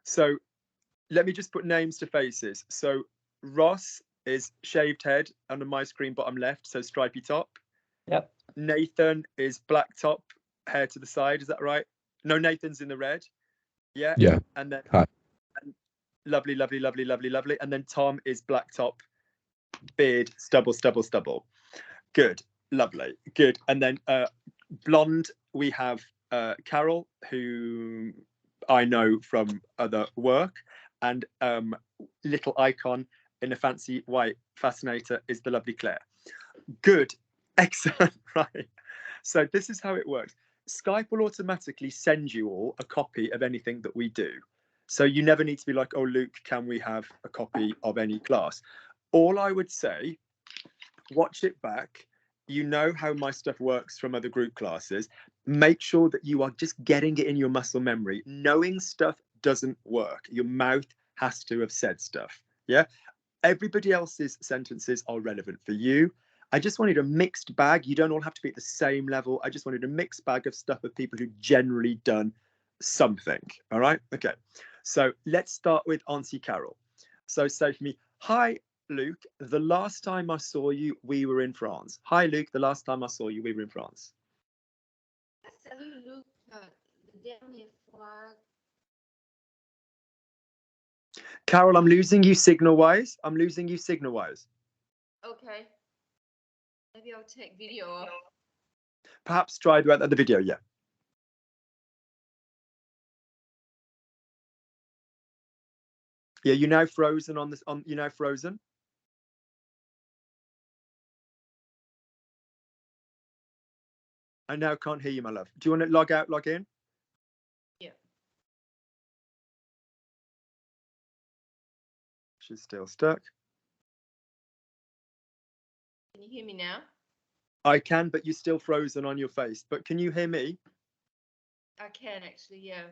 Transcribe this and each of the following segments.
So let me just put names to faces. So Ross is shaved head under my screen, bottom left, so stripy top. Yep. Nathan is black top, hair to the side. Is that right? No, Nathan's in the red. Yeah. Yeah. And then Hi. lovely, lovely, lovely, lovely, lovely. And then Tom is black top, beard, stubble, stubble, stubble. Good, lovely, good. And then blonde, we have Carol, who I know from other work, and little icon in a fancy white fascinator is the lovely Claire. Good, excellent, right. So this is how it works. Skype will automatically send you all a copy of anything that we do. So you never need to be like, oh, Luke, can we have a copy of any class? All I would say, watch it back. You know how my stuff works from other group classes. Make sure that you are just getting it in your muscle memory. Knowing stuff doesn't work. Your mouth has to have said stuff. Yeah. Everybody else's sentences are relevant for you. I just wanted a mixed bag. You don't all have to be at the same level. I just wanted a mixed bag of stuff of people who generally done something. All right. Okay. So let's start with Auntie Carol. So say for me, hi, Luke, the last time I saw you, we were in France. Hi, Luke, the last time I saw you, we were in France. Salut, Luc. La dernière fois. Carol, I'm losing you signal-wise. I'm losing you signal-wise. Okay. Maybe I'll take video off. Perhaps try the other video, yeah. Yeah, you're now frozen on this. You're now frozen. I now can't hear you, my love. Do you want to log out, log in? Yeah. She's still stuck. Can you hear me now? I can, but you're still frozen on your face. But can you hear me? I can actually, yeah.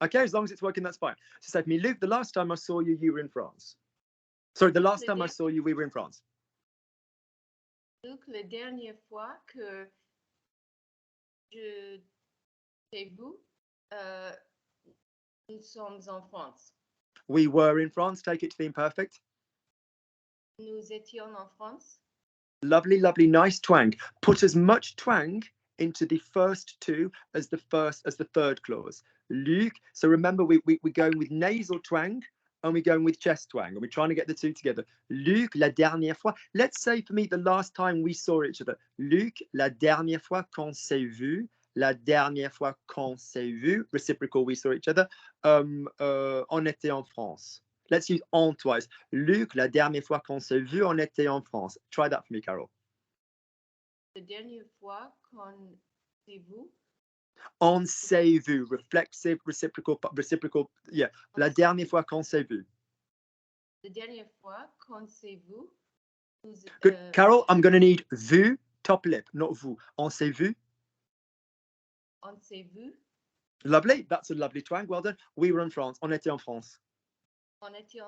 Okay, as long as it's working, that's fine. She said to me, Luke, the last time I saw you, you were in France. Sorry, the last time I saw you, we were in France. Luc, la dernière fois que je t'ai vu, nous sommes en France. We were in France. Take it to the imperfect. Nous étions en France. Lovely, lovely, nice twang. Put as much twang into the first two as the third clause. Luc. So remember, we're going with nasal twang and we're going with chest twang, and we're trying to get the two together. Luc, la dernière fois. Let's say for me, the last time we saw each other. Luc, la dernière fois qu'on s'est vu. La dernière fois qu'on s'est vu. Reciprocal, we saw each other. On était en France. Let's use on twice. Luc, la dernière fois qu'on s'est vu, on était en France. Try that for me, Carol. La dernière fois qu'on s'est vu. On s'est vu. Reflexive, reciprocal. Yeah. La dernière fois qu'on s'est vu. La dernière fois qu'on s'est vu. Good. Carol, I'm going to need vu, top lip, not vous. On s'est vu. On s'est vu. Lovely. That's a lovely twang. Well done. We were in France. On était en France. On était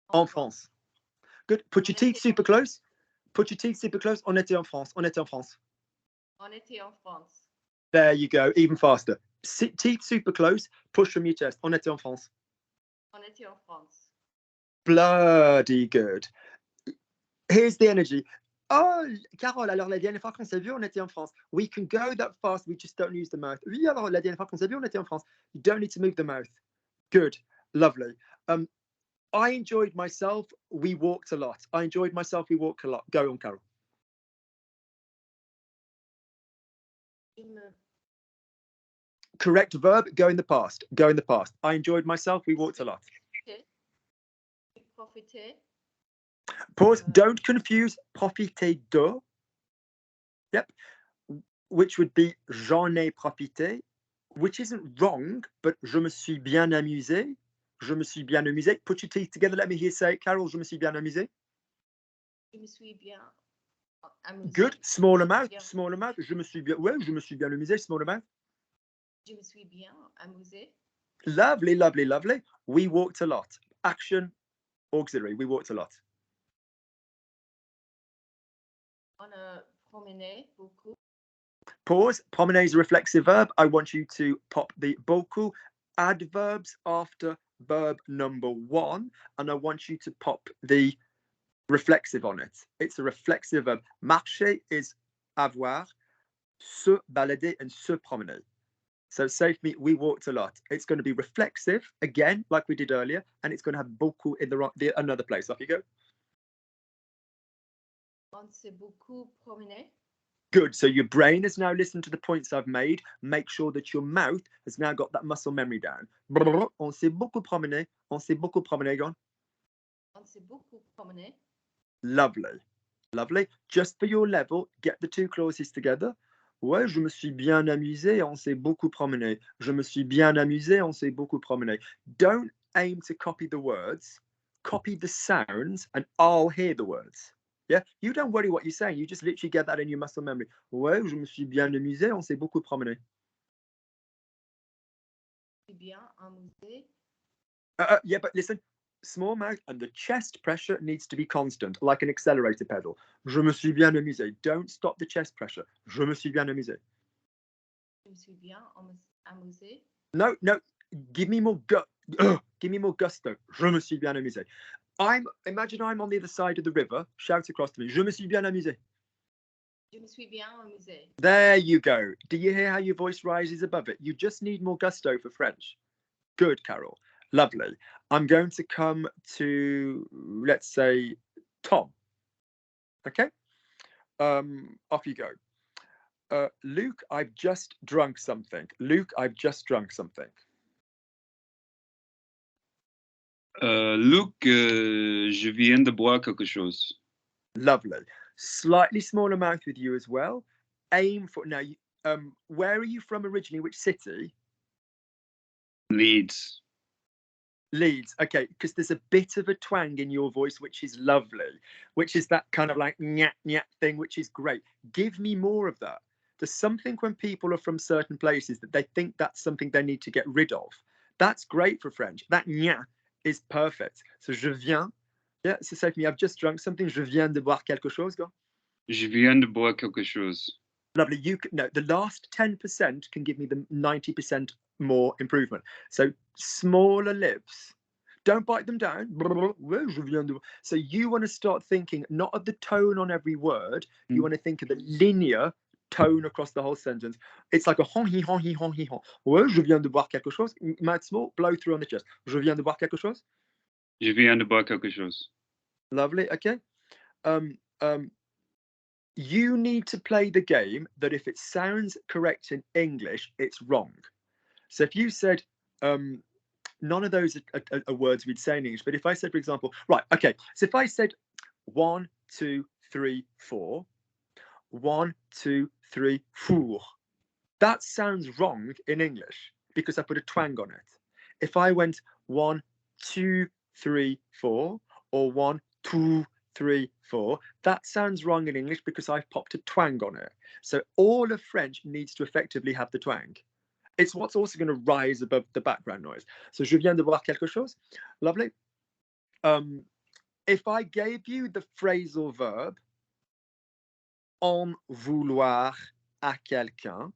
en France. Good. Put your teeth super close. Put your teeth super close. On était en France. On était en France. On était en France. There you go. Even faster. Teeth super close. Push from your chest. On était en France. On était en France. Bloody good. Here's the energy. Oh, Carole, alors la dernière fois qu'on s'est vu, on était en France. We can go that fast, we just don't use the mouth. Oui, alors la dernière fois qu'on s'est vu, on était en France. You don't need to move the mouth. Good, lovely. I enjoyed myself. We walked a lot. I enjoyed myself. We walked a lot. Go on, Carol. Correct verb, go in the past. Go in the past. I enjoyed myself. We walked a lot. Profiter. Pause. Don't confuse profiter de. Yep. Which would be j'en ai profité, which isn't wrong, but je me suis bien amusé. Je me suis bien amusé. Put your teeth together. Let me hear say it. Carol, je me suis bien amusé. Je me suis bien amusé. Good. Smaller mouth. Smaller mouth. Je me suis bien. Ouais, je me suis bien amusé. Smaller mouth. Je me suis bien amusé. Lovely, lovely, lovely. We walked a lot. Action, auxiliary. We walked a lot. On a promené beaucoup. Pause. Promener is a reflexive verb. I want you to pop the beaucoup adverbs after verb number 1, and I want you to pop the reflexive on it. It's a reflexive verb. Marcher is avoir, se balader, and se promener. So say for me, we walked a lot. It's going to be reflexive again, like we did earlier, and it's going to have beaucoup in another place. Off you go. On s'est beaucoup promené. Good. So your brain has now listened to the points I've made. Make sure that your mouth has now got that muscle memory down. On s'est beaucoup promené. On s'est beaucoup promené. Go on. On s'est beaucoup promené. Lovely. Lovely. Just for your level, get the two clauses together. Ouais, je me suis bien amusé, on s'est beaucoup promené. Je me suis bien amusé, on s'est beaucoup promené. Don't aim to copy the words. Copy the sounds and I'll hear the words. Yeah, you don't worry what you're saying. You just literally get that in your muscle memory. Ouais, je me suis bien amusé, on s'est beaucoup promené. Bien amusé. Yeah, but listen, small mouth and the chest pressure needs to be constant, like an accelerator pedal. Je me suis bien amusé. Don't stop the chest pressure. Je me suis bien amusé. Je me suis bien amusé. No, give me more give me more gusto. Je me suis bien amusé. Imagine I'm on the other side of the river. Shout across to me. Je me suis bien amusé. Je me suis bien amusé. There you go. Do you hear how your voice rises above it? You just need more gusto for French. Good, Carol. Lovely. I'm going to come to, let's say, Tom. Okay. Off you go. Luke, I've just drunk something. Luke, I've just drunk something. Luke, je viens de boire quelque chose. Lovely. Slightly smaller mouth with you as well. Aim for now. Where are you from originally? Which city? Leeds. Leeds. Okay, because there's a bit of a twang in your voice, which is lovely, which is that kind of like nyat nyat thing, which is great. Give me more of that. There's something when people are from certain places that they think that's something they need to get rid of. That's great for French. That nyat is perfect. So je viens. Yeah, so say to me, I've just drunk something. Je viens de boire quelque chose. Go. Je viens de boire quelque chose. Lovely. The last 10% can give me the 90% more improvement. So smaller lips. Don't bite them down. So you want to start thinking not of the tone on every word. You want to think of the linear tone across the whole sentence. It's like a hon hi hon hi hon hi hon. Ouais, je viens de boire quelque chose. Mouth small, blow through on the chest. Je viens de boire quelque chose. Je viens de boire quelque chose. Lovely. Okay. You need to play the game that if it sounds correct in English, it's wrong. So if you said, none of those are words we'd say in English, but if I said, for example, right, okay, so if I said 1, 2, 3, 4, 1, 2, 3, 4, that sounds wrong in English because I put a twang on it. If I went 1, 2, 3, 4, or 1, 2, 3, 4, that sounds wrong in English because I've popped a twang on it. So all of French needs to effectively have the twang. It's what's also going to rise above the background noise. So je viens de boire quelque chose. Lovely. If I gave you the phrasal verb en vouloir à quelqu'un,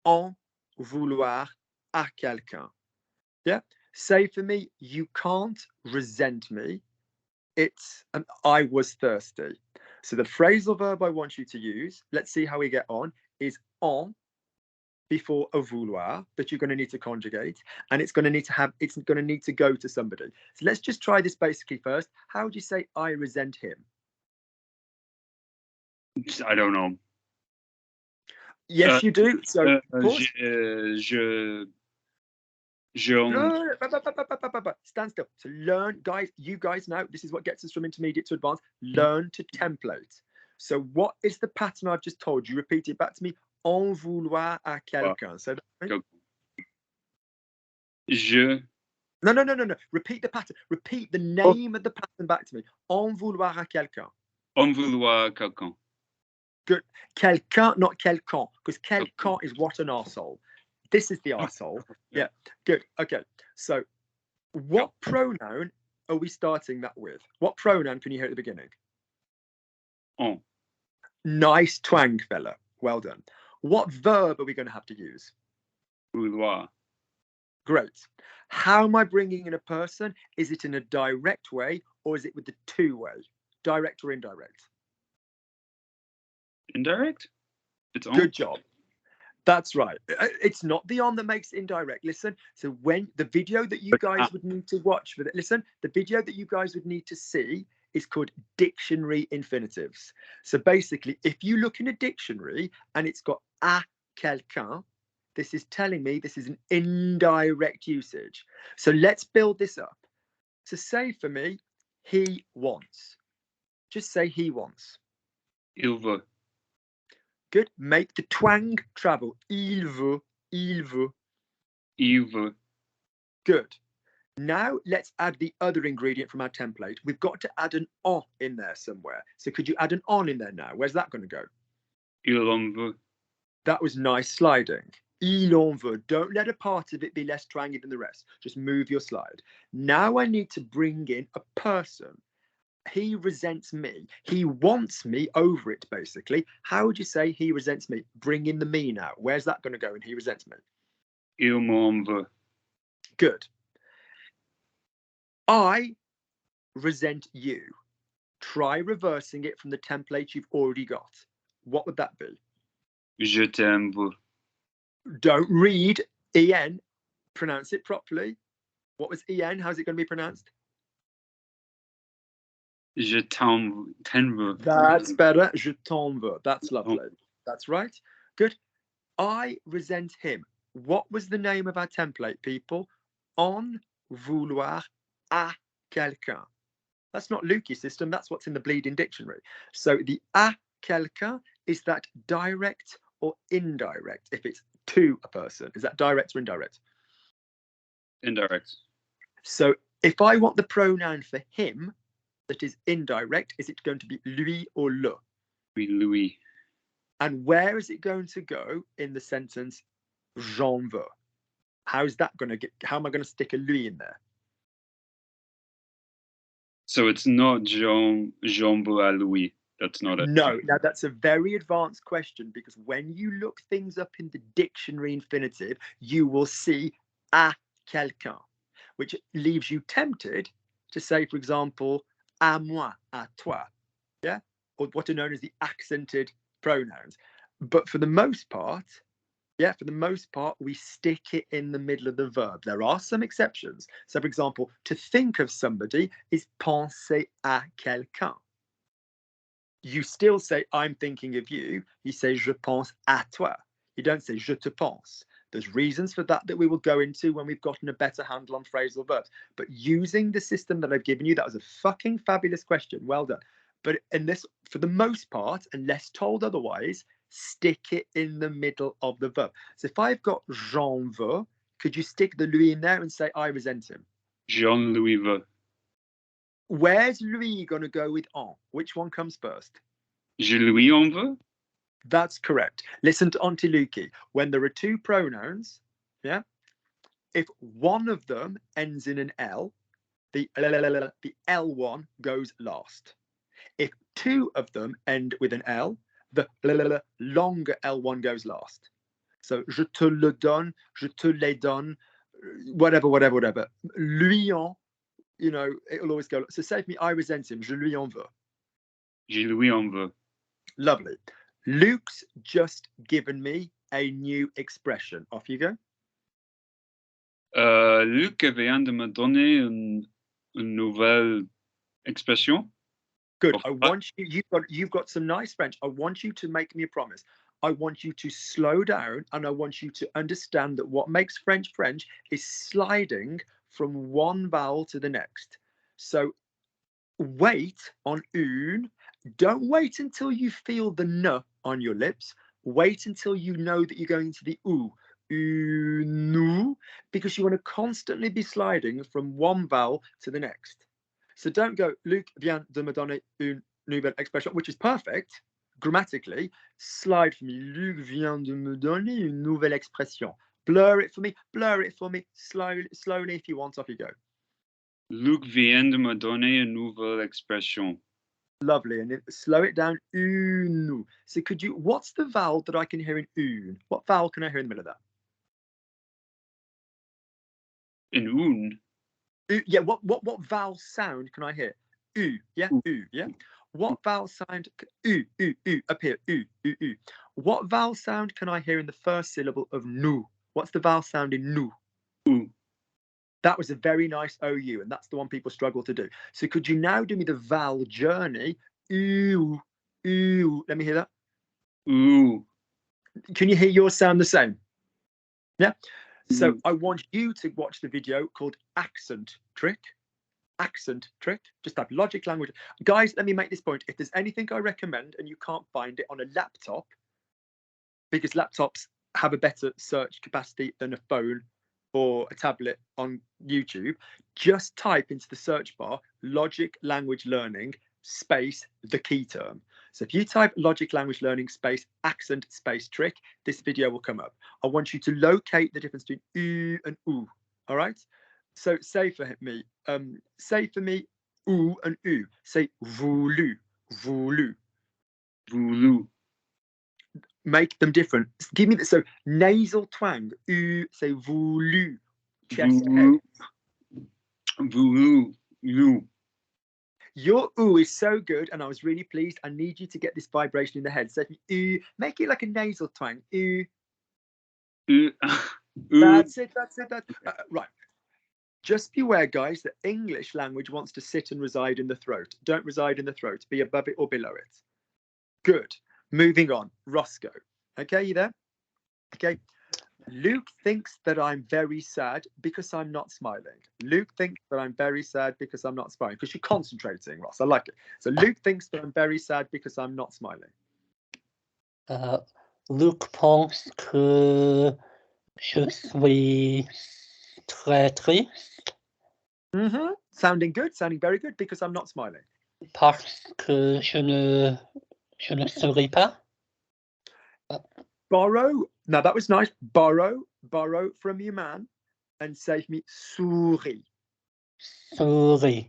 en vouloir à quelqu'un. Yeah. Say for me, you can't resent me. It's an I was thirsty. So the phrasal verb I want you to use, let's see how we get on, is en before a vouloir that you're going to need to conjugate, and it's going to need to go to somebody. So let's just try this basically first. How would you say I resent him? I don't know. Yes, you do. So stand still. So learn, guys, you guys know this is what gets us from intermediate to advanced. Learn to template. So what is the pattern I've just told you? Repeat it back to me. En vouloir à quelqu'un. So No. Repeat the pattern. Repeat the name of the pattern back to me. En vouloir à quelqu'un. En vouloir à quelqu'un. Good. Quelqu'un, not quelqu'un, because quelqu'un is what an arsehole. This is the arsehole. Yeah. Good. Okay. So what pronoun are we starting that with? What pronoun can you hear at the beginning? En. Nice twang, fella. Well done. What verb are we going to have to use? Vouloir. Great. How am I bringing in a person? Is it in a direct way or is it with the two-way? Direct or indirect? Indirect? It's on. Good job. That's right. It's not the on that makes it indirect. Listen, so when the video that you guys would need to watch for that, listen, the video that you guys would need to see is called dictionary infinitives. So basically, if you look in a dictionary and it's got à quelqu'un, this is telling me this is an indirect usage. So let's build this up. So say for me, he wants. Just say he wants. Il veut. Good. Make the twang travel. Il veut. Il veut. Il veut. Good. Now let's add the other ingredient from our template. We've got to add an on in there somewhere. So could you add an on in there now? Where's that going to go? Il en veut. That was nice sliding. Il en veut. Don't let a part of it be less twangy than the rest. Just move your slide. Now I need to bring in a person. He resents me. He wants me over it, basically. How would you say he resents me? Bring in the me now. Where's that going to go in he resents me? Il m'en veut. Good. I resent you. Try reversing it from the template you've already got. What would that be? Je t'aime veux. Don't read en. Pronounce it properly. What was en? How's it going to be pronounced? Je t'en veux. That's better. Je t'en veux. That's lovely. That's right. Good. I resent him. What was the name of our template, people? En vouloir à quelqu'un. That's not Lukey's system. That's what's in the bleeding dictionary. So the à quelqu'un is that direct or indirect if it's to a person. Is that direct or indirect? Indirect. So if I want the pronoun for him that is indirect, is it going to be lui or le? Oui, Louis. And where is it going to go in the sentence j'en veux? How's that going to get? How am I going to stick a lui in there? So it's not Jean veux à Louis. That's not it. No, now that's a very advanced question because when you look things up in the dictionary infinitive, you will see à quelqu'un, which leaves you tempted to say, for example, à moi, à toi, yeah, or what are known as the accented pronouns. But for the most part, we stick it in the middle of the verb. There are some exceptions. So, for example, to think of somebody is penser à quelqu'un. You still say, I'm thinking of you. You say, je pense à toi. You don't say, je te pense. There's reasons for that we will go into when we've gotten a better handle on phrasal verbs. But using the system that I've given you, that was a fucking fabulous question. Well done. But in this, for the most part, unless told otherwise, stick it in the middle of the verb. So if I've got j'en veux, could you stick the lui in there and say, I resent him? Jean-Louis veut. Where's lui going to go with en? Which one comes first? Je lui en veux. That's correct. Listen to Auntie Lukey. When there are two pronouns, yeah, if one of them ends in an L, the L1 goes last. If two of them end with an L, the longer L1 goes last. So, je te le donne, je te les donne, whatever. Lui en, you know, it'll always go. So say for me, I resent him, je lui en veux. Je lui en veux. Lovely. Luke's just given me a new expression. Off you go. Luc vient de me donner une nouvelle expression. Good. I want you. You've got some nice French. I want you to make me a promise. I want you to slow down, and I want you to understand that what makes French French is sliding from one vowel to the next. So wait on une. Don't wait until you feel the n on your lips. Wait until you know that you're going to the ou. Une, because you want to constantly be sliding from one vowel to the next. So don't go, Luc vient de me donner une nouvelle expression, which is perfect grammatically. Slide for me. Luc vient de me donner une nouvelle expression. Blur it for me. Slowly if you want. Off you go. Luc vient de me donner une nouvelle expression. Lovely. And then slow it down. Une. So could you, what's the vowel that I can hear in une? What vowel can I hear in the middle of that? In un. Yeah, what vowel sound can I hear? U, yeah, U, yeah. What vowel sound? U, up here. U. What vowel sound can I hear in the first syllable of nu? What's the vowel sound in nu? U. That was a very nice OU, and that's the one people struggle to do. So could you now do me the vowel journey? U. Let me hear that. U. Can you hear yours sound the same? Yeah. So Mm. I want you to watch the video called Accent Trick. Accent Trick. Just type logic language. Guys, let me make this point. If there's anything I recommend and you can't find it on a laptop, because laptops have a better search capacity than a phone or a tablet on YouTube, just type into the search bar Logic Language Learning space the key term. So if you type Logic Language Learning space accent space trick, this video will come up. I want you to locate the difference between U and U. All right. So say for me, U and U. Say voulu, voulu. Voulu. Make them different. Give me the so nasal twang. U, say voulu. Chest head. Voulu. You. Your ooh is so good, and I was really pleased. I need you to get this vibration in the head. So if you ooh, make it like a nasal twang. Ooh. That's it. Right. Just beware, guys, that English language wants to sit and reside in the throat. Don't reside in the throat. Be above it or below it. Good. Moving on. Roscoe. Okay, you there? Okay. Luke thinks that I'm very sad because I'm not smiling. Luke thinks that I'm very sad because I'm not smiling. Because you're concentrating, Ross. I like it. So Luke thinks that I'm very sad because I'm not smiling. Luke pense que je suis très triste Sounding good. Sounding very good because I'm not smiling. parce que je ne souris pas. Borrow. Now that was nice. Borrow from your man and say to me, souris. Souris.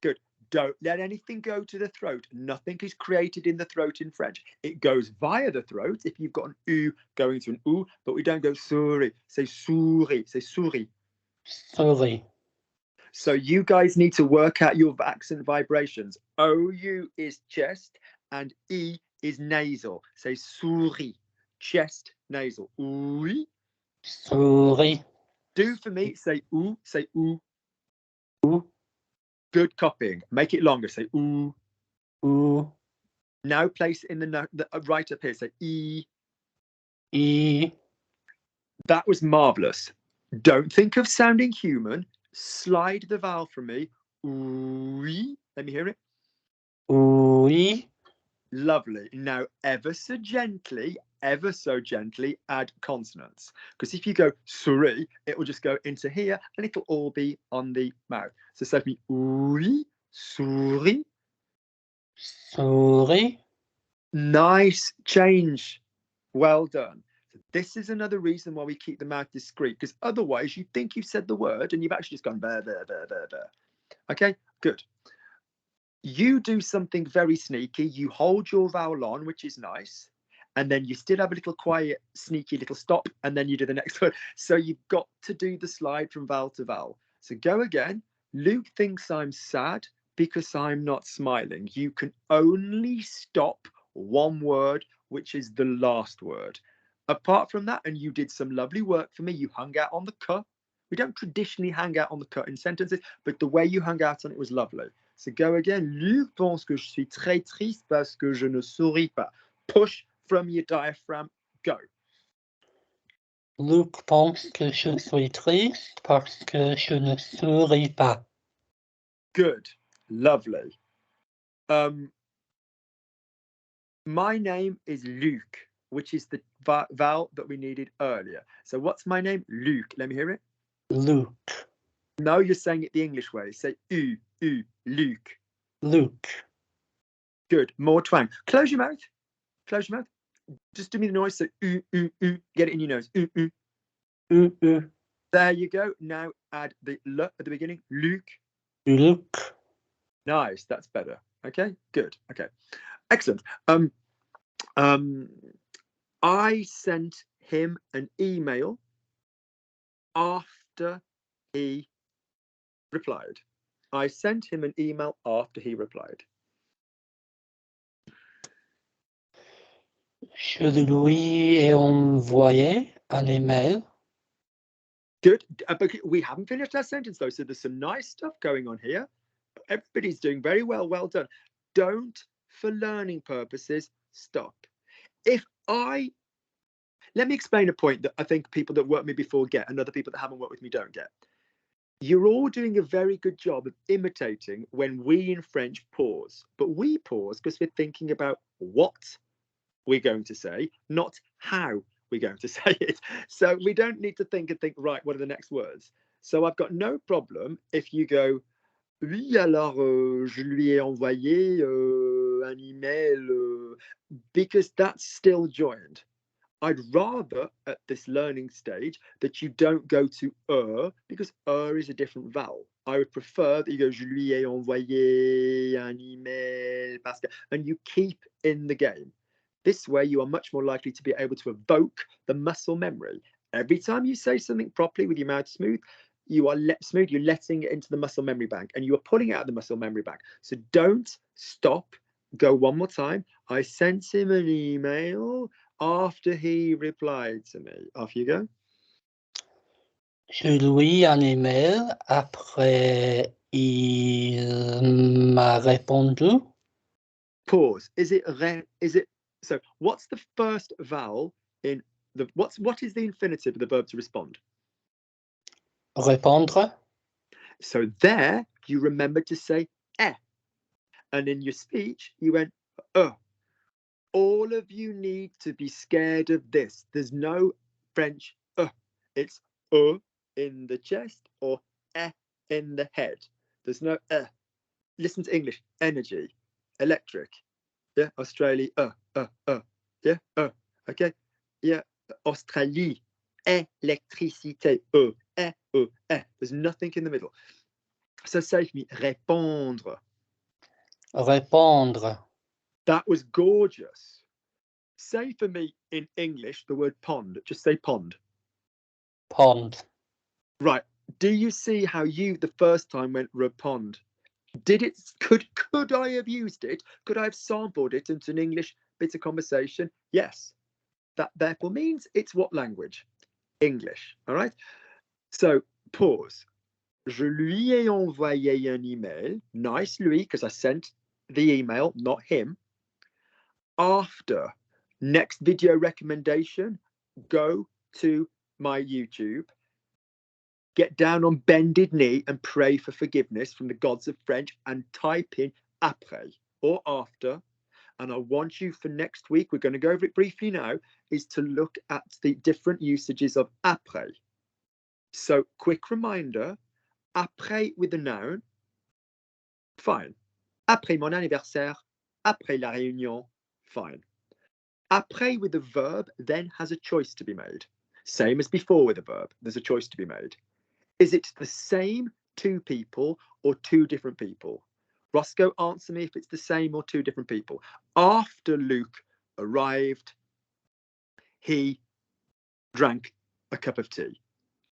Good. Don't let anything go to the throat. Nothing is created in the throat in French. It goes via the throat if you've got an U going to an U, but we don't go souris. Say souris. Say souris. Souris. So you guys need to work out your accent vibrations. OU is chest and E is nasal. Say souris. Chest, nasal. Oui. Souris. Do for me. Say ou. Say ou. Ou. Good copying. Make it longer. Say oo. Ou. Now place it in the right up here. Say e. E. That was marvelous. Don't think of sounding human. Slide the vowel from me. Oui. Let me hear it. Oui. Lovely. Now ever so gently add consonants. Because if you go souris, it will just go into here and it'll all be on the mouth. So say me oui, souris. Souris. Nice change. Well done. So this is another reason why we keep the mouth discreet, because otherwise you think you've said the word and you've actually just gone there. Okay, good. You do something very sneaky. You hold your vowel on, which is nice. And then you still have a little quiet, sneaky little stop. And then you do the next word. So you've got to do the slide from vowel to vowel. So go again. Luke thinks I'm sad because I'm not smiling. You can only stop one word, which is the last word. Apart from that, and you did some lovely work for me. You hung out on the cut. We don't traditionally hang out on the cut in sentences, but the way you hung out on it was lovely. So go again. Luc pense que je suis très triste parce que je ne souris pas. Push from your diaphragm. Go. Luc pense que je suis triste parce que je ne souris pas. Good. Lovely. My name is Luc, which is the vowel that we needed earlier. So what's my name? Luc. Let me hear it. Luc. No, you're saying it the English way. Say U, Luc. Luc. Good. More twang. Close your mouth. Close your mouth. Just do me the noise. So get it in your nose. There you go. Now add the L at the beginning. Luc. Luc. Nice. That's better. Okay, good. Okay, excellent. I sent him an email after he replied. I sent him an email after he replied. Je lui ai envoyé un email. Good. But we haven't finished our sentence though, so there's some nice stuff going on here. Everybody's doing very well. Well done. Don't, for learning purposes, stop. Let me explain a point that I think people that worked with me before get and other people that haven't worked with me don't get. You're all doing a very good job of imitating when we in French pause, but we pause because we're thinking about what we're going to say, not how we're going to say it. So we don't need to think, right, what are the next words? So I've got no problem if you go, oui, alors je lui ai envoyé un email, because that's still joined. I'd rather at this learning stage that you don't go to because is a different vowel. I would prefer that you go je lui ai envoyé un email parce que, and you keep in the game. This way you are much more likely to be able to evoke the muscle memory. Every time you say something properly with your mouth smooth, you're letting it into the muscle memory bank and you are pulling out the muscle memory bank. So don't stop. Go one more time. I sent him an email after he replied to me. Off you go. Je lui ai un email après il m'a répondu. Pause. Is it so what's the first vowel in the what is the infinitive of the verb to respond? Répondre. So there you remember to say eh. And in your speech you went All of you need to be scared of this. There's no French it's in the chest or in the head. There's no Listen to English. Energy, electric. Yeah, Australia. Yeah, okay. Yeah, Australie. Électricité. There's nothing in the middle. So say for me, répondre. Répondre. That was gorgeous. Say for me in English the word pond. Just say pond. Pond. Right. Do you see how you the first time went répond? Did it? Could I have used it? Could I have sampled it into an English bit of conversation? Yes. That therefore means it's what language? English. All right. So pause. Je lui ai envoyé un email. Nice, lui, because I sent the email, not him. After next video recommendation, go to my YouTube, get down on bended knee and pray for forgiveness from the gods of French and type in après or after. And I want you for next week, we're going to go over it briefly now, is to look at the different usages of après. So quick reminder, après with a noun, fine. Après mon anniversaire, après la réunion, fine. Après with a verb then has a choice to be made. Same as before with a verb, there's a choice to be made. Is it the same two people or two different people? Roscoe, answer me if it's the same or two different people. After Luke arrived, he drank a cup of tea.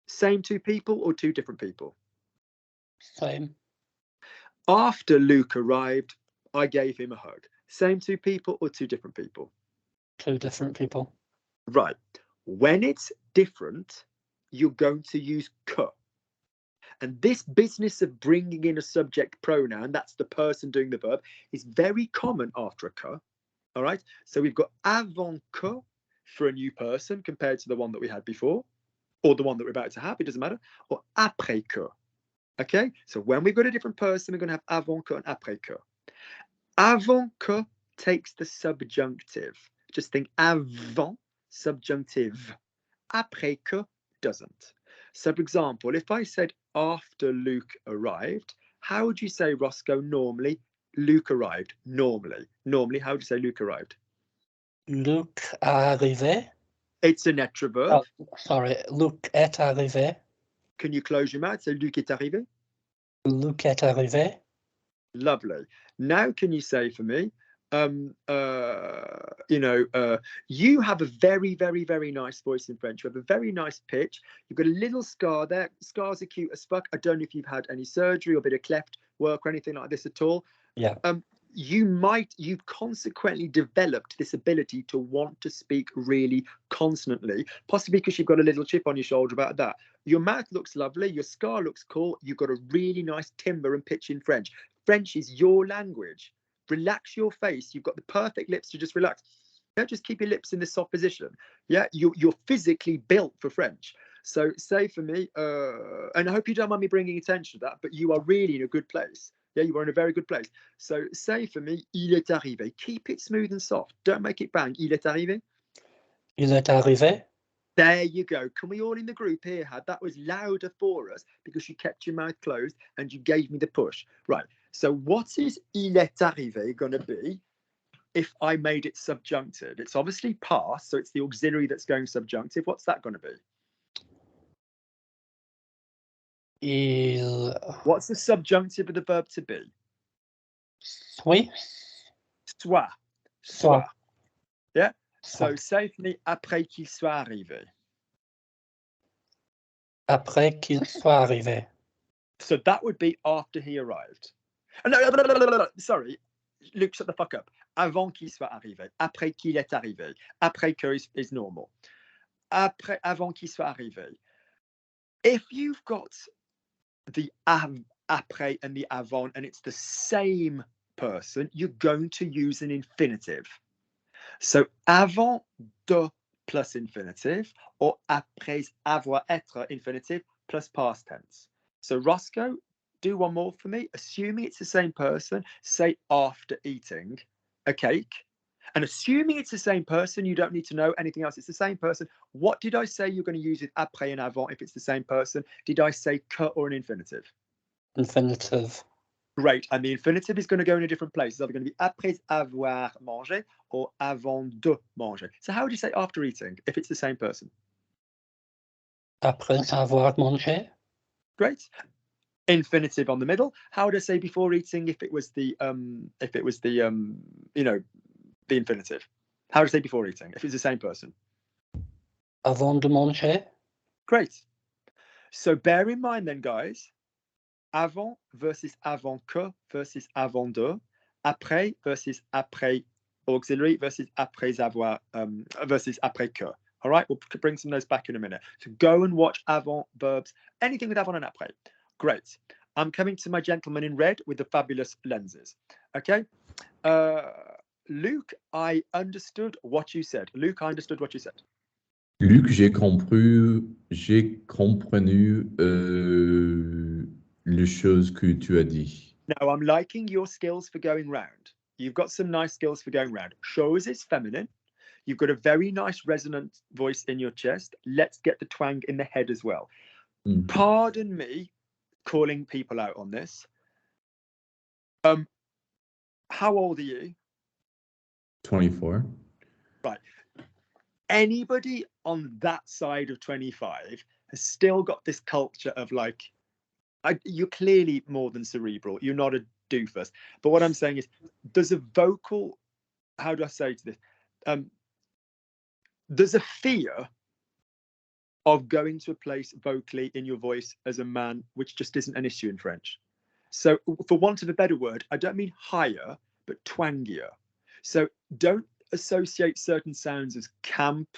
Same two people or two different people? Same. After Luke arrived, I gave him a hug. Same two people or two different people? Two different people. Right. When it's different, you're going to use que. And this business of bringing in a subject pronoun, that's the person doing the verb, is very common after a que. All right. So we've got avant que for a new person compared to the one that we had before, or the one that we're about to have, it doesn't matter, or après que. Okay. So when we've got a different person, we're going to have avant que and après que. Avant que takes the subjunctive. Just think avant, subjunctive. Après que doesn't. So, for example, if I said after Luke arrived, how would you say, Roscoe, normally? Luke arrived. Normally, how would you say Luke arrived? Luke arrivé. It's an être verb. Oh, sorry, Luke est arrivé. Can you close your mouth? So Luke est arrivé. Luke est arrivé. Lovely. Now, can you say for me, you have a very, very, very nice voice in French. You have a very nice pitch. You've got a little scar there. Scars are cute as fuck. I don't know if you've had any surgery or a bit of cleft work or anything like this at all. Yeah. You've consequently developed this ability to want to speak really consonantly, possibly because you've got a little chip on your shoulder about that. Your mouth looks lovely. Your scar looks cool. You've got a really nice timbre and pitch in French. French is your language. Relax your face. You've got the perfect lips to just relax. Yeah, just keep your lips in this soft position. Yeah, you're physically built for French. So say for me, and I hope you don't mind me bringing attention to that, but you are really in a good place. Yeah, you are in a very good place. So say for me, il est arrivé. Keep it smooth and soft. Don't make it bang. Il est arrivé. Il est arrivé. There you go. Can we all in the group here had that was louder for us because you kept your mouth closed and you gave me the push. Right. So what is il est arrivé going to be if I made it subjunctive? It's obviously past, so it's the auxiliary that's going subjunctive. What's that going to be? What's the subjunctive of the verb to be? Soit. Soit. Yeah. So say for me, après qu'il soit arrivé. Après qu'il soit arrivé. So that would be after he arrived. No, sorry. Luke, shut the fuck up. Avant qu'il soit arrivé. Après qu'il est arrivé. Après que is normal. Avant qu'il soit arrivé. If you've got the après and the avant and it's the same person, you're going to use an infinitive. So avant de plus infinitive or après avoir être infinitive plus past tense. So Roscoe, do one more for me. Assuming it's the same person, say after eating a cake. And assuming it's the same person, you don't need to know anything else. It's the same person. What did I say you're going to use with après and avant if it's the same person? Did I say que or an infinitive? Infinitive. Great. And the infinitive is going to go in a different place. It's either going to be après avoir mangé or avant de manger. So how would you say after eating if it's the same person? Après avoir mangé. Great. Infinitive on the middle. How would I say before eating if it was the the infinitive? How would I say before eating if it's the same person? Avant de manger. Great. So bear in mind then, guys, avant versus avant que versus avant de, après versus après auxiliary versus après avoir versus après que. All right, we'll bring some of those back in a minute. So go and watch avant verbs, anything with avant and après. Great. I'm coming to my gentleman in red with the fabulous lenses. Okay. Luke, I understood what you said. Luke, I understood what you said. Luc, j'ai compris les choses que tu as dit. Now, I'm liking your skills for going round. You've got some nice skills for going round. Chose is feminine. You've got a very nice resonant voice in your chest. Let's get the twang in the head as well. Mm. Pardon me calling people out on this. How old are you? 24. Right. Anybody on that side of 25 has still got this culture of like, you're clearly more than cerebral. You're not a doofus. But what I'm saying is there's a vocal, how do I say to this? There's a fear of going to a place vocally in your voice as a man, which just isn't an issue in French. So for want of a better word, I don't mean higher, but twangier. So don't associate certain sounds as camp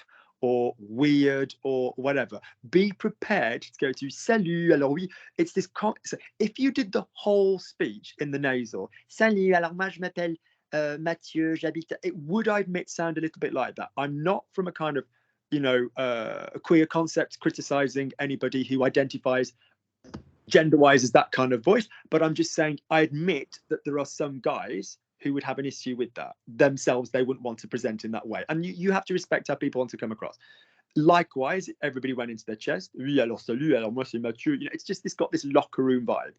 or weird or whatever. Be prepared to go to salut. Alors oui, it's this. So if you did the whole speech in the nasal, salut. Alors moi je m'appelle Mathieu. J'habite. It would, I admit, sound a little bit like that. I'm not from a kind of, a queer concept criticizing anybody who identifies gender-wise as that kind of voice, but I'm just saying I admit that there are some guys who would have an issue with that themselves. They wouldn't want to present in that way, and you have to respect how people want to come across. Likewise, everybody went into their chest. Oui, alors salut, alors moi c'est Mathieu. It's got this locker room vibe.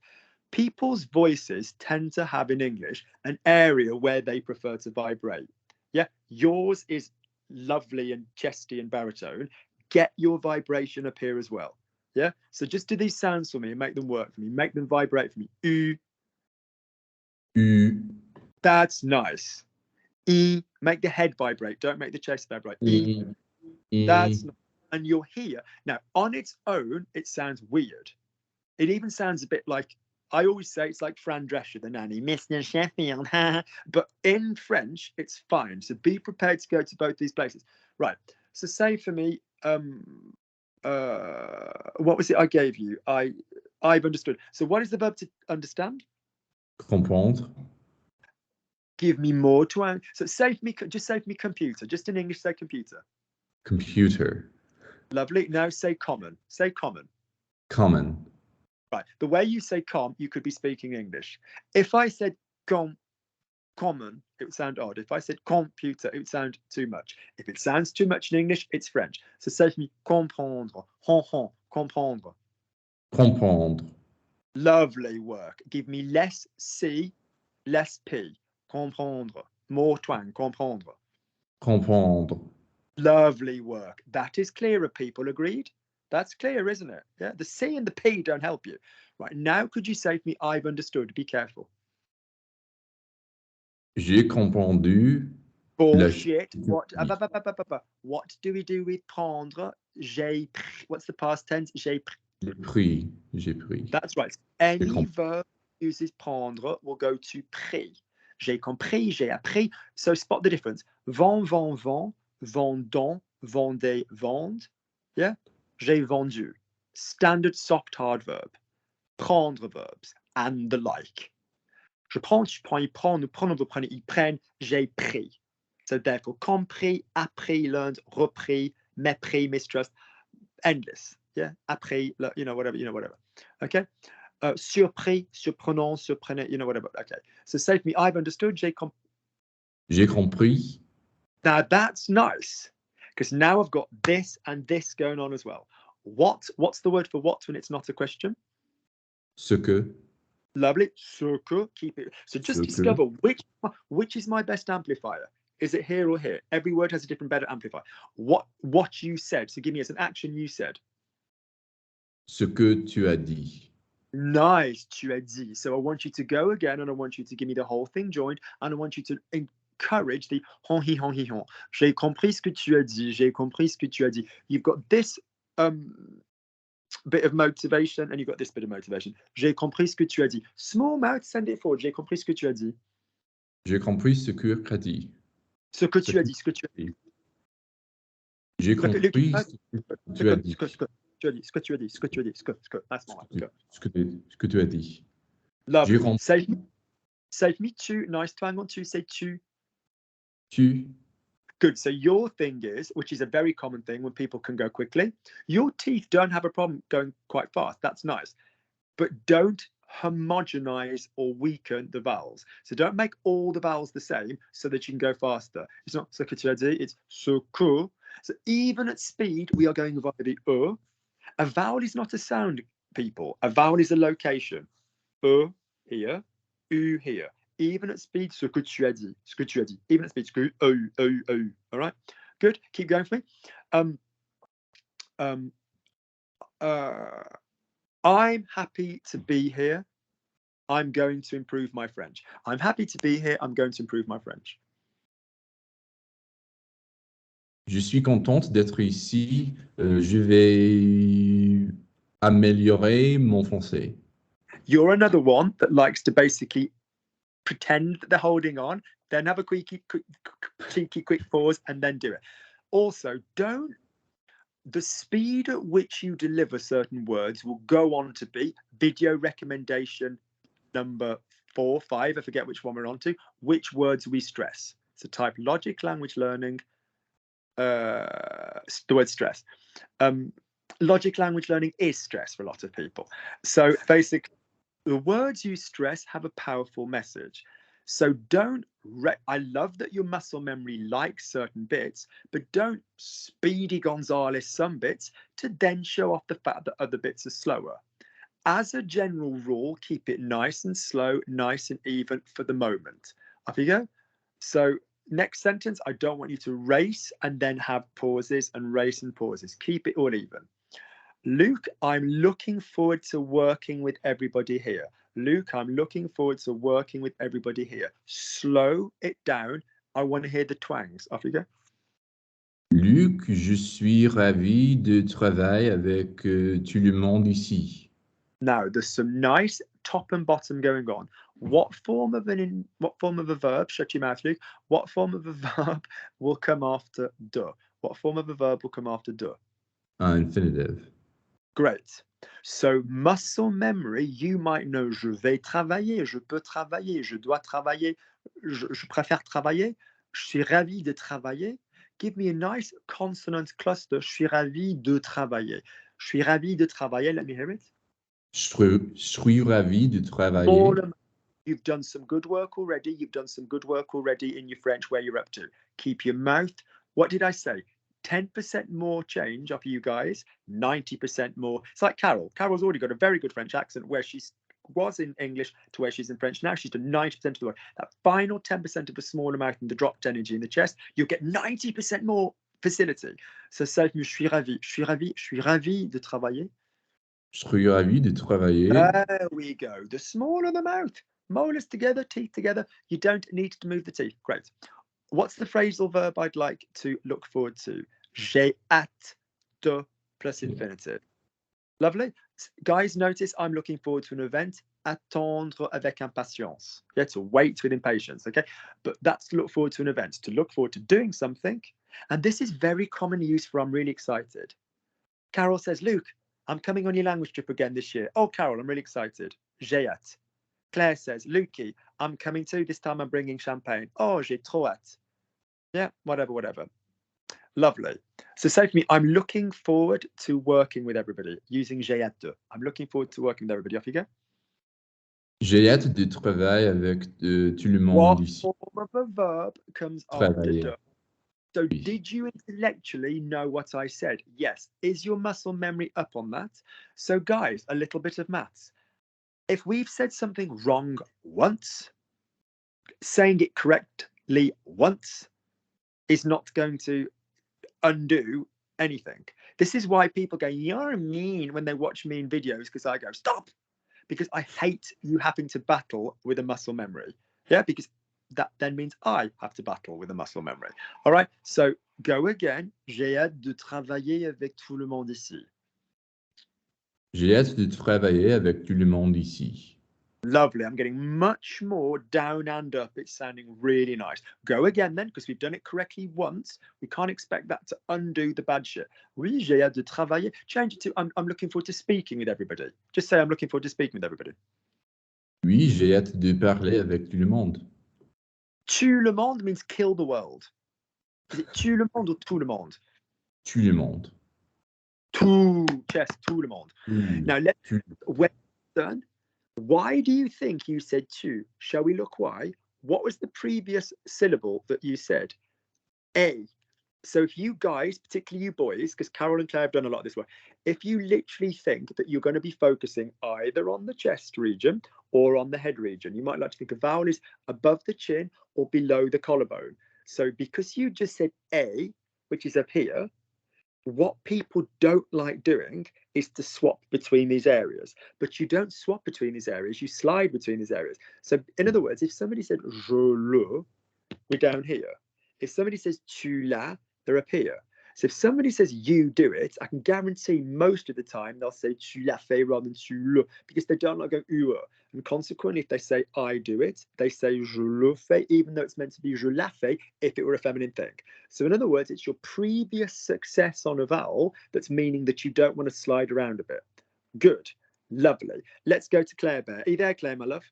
People's voices tend to have in English an area where they prefer to vibrate. Yeah, yours is lovely and chesty and baritone. Get your vibration up here as well. Yeah, so just do these sounds for me and make them work for me. Make them vibrate for me. U, That's nice. E, make the head vibrate. Don't make the chest vibrate. E. That's nice. And you're here. Now, on its own, it sounds weird. It even sounds a bit like, I always say it's like Fran Drescher, the nanny, Mr. Sheffield. But in French, it's fine. So be prepared to go to both these places. Right. So say for me, what was it I gave you? I've understood. So what is the verb to understand? comprendre, Give me more to. So say for me, just say for me computer. Just in English, say computer. computer, Lovely. Now say common. Say common. common, Right. The way you say com, you could be speaking English. If I said common, it would sound odd. If I said computer, it would sound too much. If it sounds too much in English, it's French. So say for me comprendre. Comprendre. comprendre, Lovely work. Give me less C, less P. Comprendre. More twang. Comprendre. comprendre, Lovely work. That is clearer, people. Agreed? That's clear, isn't it? Yeah. The C and the P don't help you. Right. Now, could you say to me, I've understood? Be careful. j'ai comprendu, Bullshit. What do we do with prendre? J'ai pris. What's the past tense? J'ai pris. j'ai pris. That's right. Any verb uses prendre will go to pris. J'ai compris, j'ai appris. So spot the difference. Vend, vendons, vendez, vende. Yeah. J'ai vendu. Standard soft hard verb. Prendre verbs and the like. Je prends, tu prends, il prend, nous prenons, vous prenez, ils prennent, j'ai pris. So therefore, compris, appris, learned, repris, mépris, mistrust, endless. Yeah, appris, whatever. Okay. Surpris, surprenant, surprenant, whatever. Okay. So say to me, I've understood, j'ai compris. Now that's nice, because now I've got this and this going on as well. What's the word for what when it's not a question? Ce que, Lovely. Ce que, keep it. So just discover which is my best amplifier. Is it here or here? Every word has a different better amplifier. What you said. So give me as an action you said. ce que tu as dit. Nice, tu as dit. So I want you to go again and I want you to give me the whole thing joined and I want you to encourage the hon hi hon hi hon. J'ai compris ce que tu as dit. J'ai compris ce que tu as dit. You've got this bit of motivation and you've got this bit of motivation. J'ai compris ce que tu as dit. Small mouth, send it forward. J'ai compris ce que tu as dit. J'ai compris ce que tu as dit. Ce que tu as dit. Ce que tu as dit. J'ai compris ce que tu as dit. Ce que tu as dit. Ce que tu as dit. That's my one. Ce que tu as dit. Lovely. Save me tu. Nice twang on tu. Say tu. Tu. Good. So your thing is, which is a very common thing when people can go quickly, your teeth don't have a problem going quite fast. That's nice. But don't homogenize or weaken the vowels. So don't make all the vowels the same so that you can go faster. It's not ce que tu as dit, it's ce que. So even at speed, we are going via the e. A vowel is not a sound, people. A vowel is a location. E here, u here. Even at speed, ce que tu as dit, ce que tu as dit. Even at speed, ce que all right, good. Keep going for me. I'm happy to be here. I'm going to improve my French. I'm happy to be here. I'm going to improve my French. Je suis contente d'être ici. Je vais améliorer mon français. You're another one that likes to basically pretend that they're holding on, then have a quick pause and then do it. Also, the speed at which you deliver certain words will go on to be video recommendation number 4, 5, I forget which one we're on to, which words we stress. So type logic language learning, the word stress. Logic language learning is stress for a lot of people. So basically, the words you stress have a powerful message. So I love that your muscle memory likes certain bits, but don't Speedy Gonzales some bits to then show off the fact that other bits are slower. As a general rule, keep it nice and slow, nice and even for the moment. Off you go. So next sentence, I don't want you to race and then have pauses and race and pauses. Keep it all even. Luke, I'm looking forward to working with everybody here. Luke, I'm looking forward to working with everybody here. Slow it down. I want to hear the twangs. Off you go. Luc, je suis ravi de travailler avec tout le monde ici. Now, there's some nice top and bottom going on. What form of a verb, shut your mouth, Luke, what form of a verb will come after de? What form of a verb will come after de? Infinitive. Great. So muscle memory, you might know je vais travailler, je peux travailler, je dois travailler, je préfère travailler, je suis ravi de travailler. Give me a nice consonant cluster. Je suis ravi de travailler. Je suis ravi de travailler. Let me hear it. Je suis ravi de travailler. You've done some good work already. You've done some good work already in your French where you're up to. Keep your mouth. What did I say? 10% more change off you guys, 90% more. It's like Carol. Carol's already got a very good French accent where she was in English to where she's in French. Now she's done 90% of the work. That final 10% of a smaller mouth and the dropped energy in the chest, you'll get 90% more facility. So say, je suis ravi, je suis ravi, je suis ravi de travailler. Je suis ravi de travailler. There we go. The smaller the mouth, molars together, teeth together. You don't need to move the teeth. Great. What's the phrasal verb I'd like to look forward to? J'ai hâte de plus infinitive. Lovely. Guys, notice I'm looking forward to an event. Attendre avec impatience. Yeah, to wait with impatience. Okay, but that's to look forward to an event, to look forward to doing something. And this is very commonly used for I'm really excited. Carol says, Luke, I'm coming on your language trip again this year. Oh, Carol, I'm really excited. J'ai hâte. Claire says, Lukey, I'm coming too. This time I'm bringing champagne. Oh, j'ai trop hâte. Yeah, whatever. Lovely. So say for me, I'm looking forward to working with everybody using j'ai hâte de. I'm looking forward to working with everybody. Off you go. J'ai hâte de travailler avec tout le monde ici. What form of a verb comes after Travailler. de? So did you intellectually know what I said? Yes. Is your muscle memory up on that? So guys, a little bit of maths. If we've said something wrong once, saying it correctly once is not going to undo anything. This is why people go, you're mean when they watch me in videos, because I go, stop, because I hate you having to battle with a muscle memory. Yeah, because that then means I have to battle with a muscle memory. All right, so go again. J'ai hâte de travailler avec tout le monde ici. J'ai hâte de travailler avec tout le monde ici. Lovely. I'm getting much more down and up. It's sounding really nice. Go again then, because we've done it correctly once. We can't expect that to undo the bad shit. Oui, j'ai hâte de travailler. Change it to I'm looking forward to speaking with everybody. Just say I'm looking forward to speaking with everybody. Oui, j'ai hâte de parler avec tout le monde. Tue le monde means kill the world. Is it tue le monde or tout le monde? Tout le monde. Tout, yes, tout le monde. Now, when done, why do you think you said tu? Shall we look why? What was the previous syllable that you said? A. So if you guys, particularly you boys, because Carol and Claire have done a lot of this work, if you literally think that you're going to be focusing either on the chest region or on the head region, you might like to think a vowel is above the chin or below the collarbone. So because you just said A, which is up here, what people don't like doing is to swap between these areas, but you don't swap between these areas, you slide between these areas. So in other words, if somebody said je le, we're down here. If somebody says tu l'as, they're up here. So if somebody says you do it, I can guarantee most of the time they'll say tu l'as fait rather than tu le, because they don't like going ue. And consequently, if they say I do it, they say je le fais, even though it's meant to be je la fais if it were a feminine thing. So in other words, it's your previous success on a vowel that's meaning that you don't want to slide around a bit. Good. Lovely. Let's go to Claire Bear. Are you there, Claire, my love?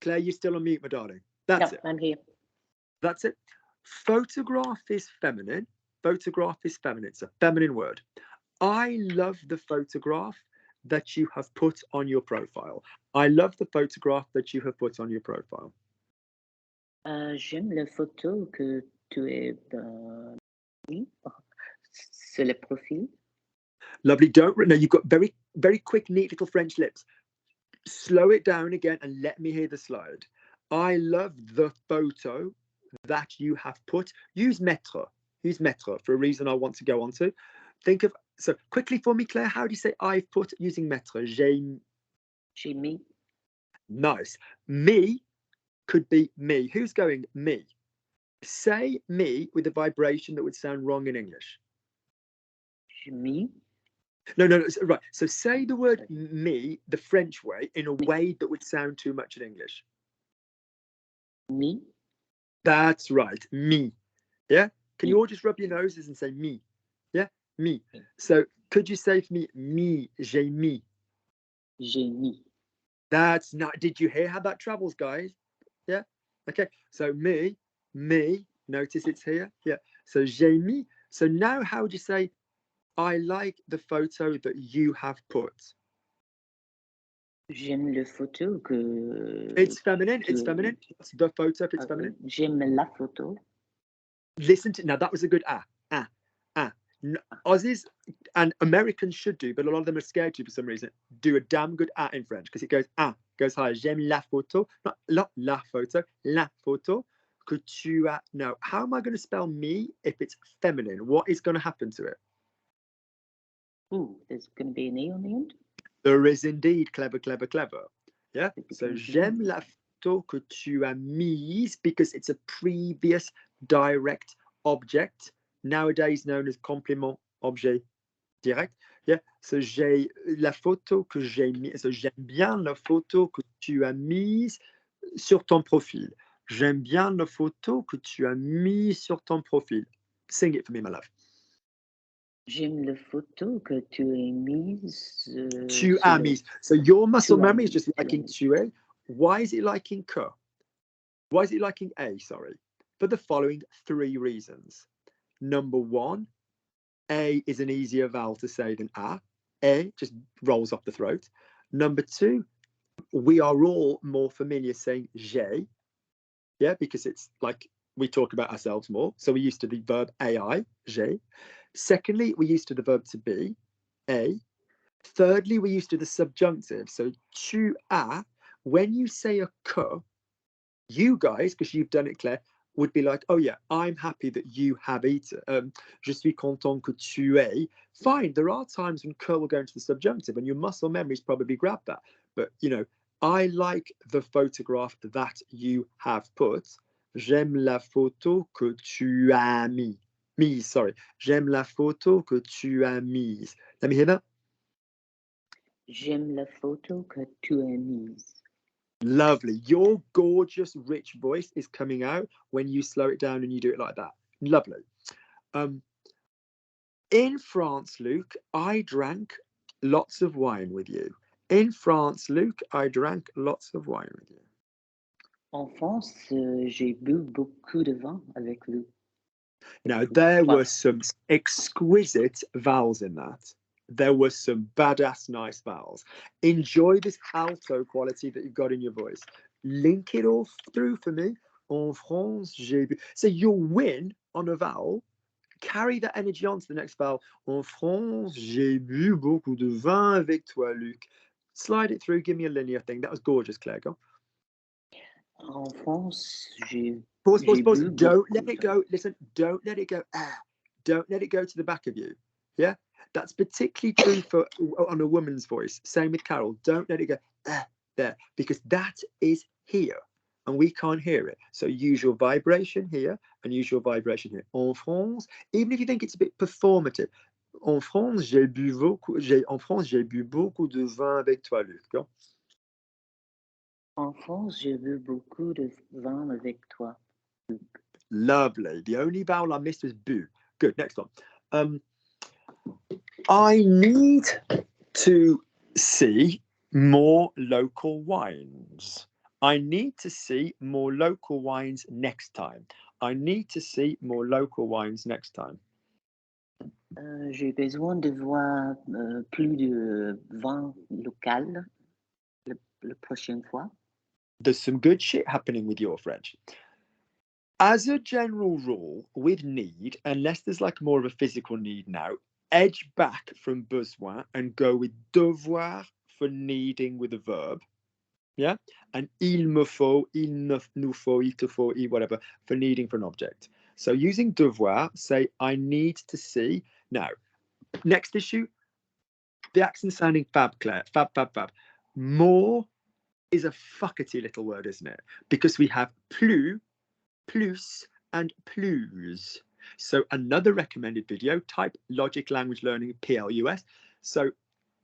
Claire, you're still on mute, my darling. That's it. I'm here. That's it. Photograph is feminine. Photograph is feminine. It's a feminine word. I love the photograph that you have put on your profile. I love the photograph that you have put on your profile. J'aime la photo que tu es sur le profil. Lovely. Don't no, you've got very, very quick, neat little French lips. Slow it down again and let me hear the slide. I love the photo that you have put. Use mettre. Use mettre for a reason I want to go on to. Think of So quickly for me, Claire, how do you say I've put using mettre? J'ai mis. Nice. Me could be me. Who's going me? Say me with a vibration that would sound wrong in English. J'ai mis. No, right. So say the word me the French way in a way that would sound too much in English. Me. That's right. Me. Yeah? Can you all just rub your noses and say me? Yeah? Me. So could you say for me, j'ai mis? J'ai mis. That's not, did you hear how that travels, guys? Yeah? Okay. So me, notice it's here. Yeah. So j'ai mis. So now how would you say, I like the photo that you have put? J'aime le photo que... It's feminine. It's feminine. It's the photo if it's feminine. J'aime la photo. Listen to, now that was a good Aussies and Americans should do, but a lot of them are scared to for some reason. Do a damn good in French because it goes goes higher. J'aime la photo, not la photo, la photo que tu as. Now, how am I going to spell me if it's feminine? What is going to happen to it? Ooh, there's going to be an E on the end? There is indeed. Clever. Yeah. So j'aime la photo que tu as mise because it's a previous direct object, nowadays known as complément objet direct. Yeah. So j'ai la photo que j'ai mise. So j'aime bien la photo que tu as mise sur ton profil. J'aime bien la photo que tu as mise sur ton profil. Sing it for me, my love. J'aime la photo que tu as mise. Tu as mise. So your muscle memory is just liking tu es. Why is it liking que? Why is it liking a? Sorry. For the following 3 reasons. Number 1, a is an easier vowel to say than a. A just rolls off the throat. Number 2, we are all more familiar saying j'ai. Yeah, because it's like we talk about ourselves more. So we're used to the verb ai, j'ai. Secondly, we're used to the verb to be, a. Thirdly, we're used to the subjunctive. So tu as, when you say a que, you guys, because you've done it, Claire, would be like, oh yeah, I'm happy that you have eaten. Je suis content que tu aies. Fine, there are times when que will go into the subjunctive and your muscle memories probably grab that. But, you know, I like the photograph that you have put. J'aime la photo que tu as mise. Sorry. J'aime la photo que tu as mise. Let me hear that. J'aime la photo que tu as mise. Lovely. Your gorgeous, rich voice is coming out when you slow it down and you do it like that. Lovely. In France, Luke, I drank lots of wine with you. In France, Luke, I drank lots of wine with you. En France, j'ai bu beaucoup de vin avec vous. Now, there were some exquisite vowels in that. There were some badass nice vowels. Enjoy this alto quality that you've got in your voice. Link it all through for me. En France, j'ai bu. So you'll win on a vowel. Carry that energy on to the next vowel. En France, j'ai bu beaucoup de vin avec toi, Luc. Slide it through. Give me a linear thing. That was gorgeous, Claire. Go. En France, j'ai... Pause. Don't let it go. Listen, don't let it go. Don't let it go to the back of you. Yeah? That's particularly true for on a woman's voice. Same with Carol. Don't let it go there, because that is here and we can't hear it. So use your vibration here and use your vibration here. En France, even if you think it's a bit performative. En France, j'ai bu beaucoup de vin avec toi, Luc. Go. En France, j'ai bu beaucoup de vin avec toi. Lovely. The only vowel I missed was bu. Good. Next one. I need to see more local wines. I need to see more local wines next time. I need to see more local wines next time. J'ai besoin de voir plus de vin local la prochaine fois. There's some good shit happening with your French. As a general rule, with need, unless there's like more of a physical need now, edge back from besoin and go with devoir for needing with a verb. Yeah. And il me faut, il nous faut, il te faut, whatever, for needing for an object. So using devoir, say, I need to see. Now, Next issue, the accent sounding fab, Claire. Fab, fab, fab. More is a fuckety little word, isn't it? Because we have plus, plus, and plus. So another recommended video, type Logic Language Learning PLUS. So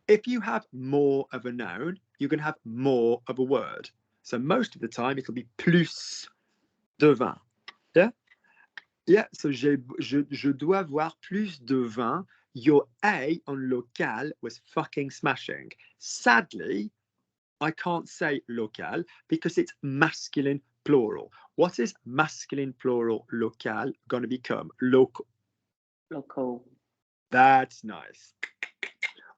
if you have more of a noun, you're going to have more of a word. So most of the time, it'll be plus de vin. Yeah? Yeah, so je dois avoir plus de vin. Your A on local was fucking smashing. Sadly, I can't say local because it's masculine plural. What is masculine plural local going to become? Local. Local. That's nice.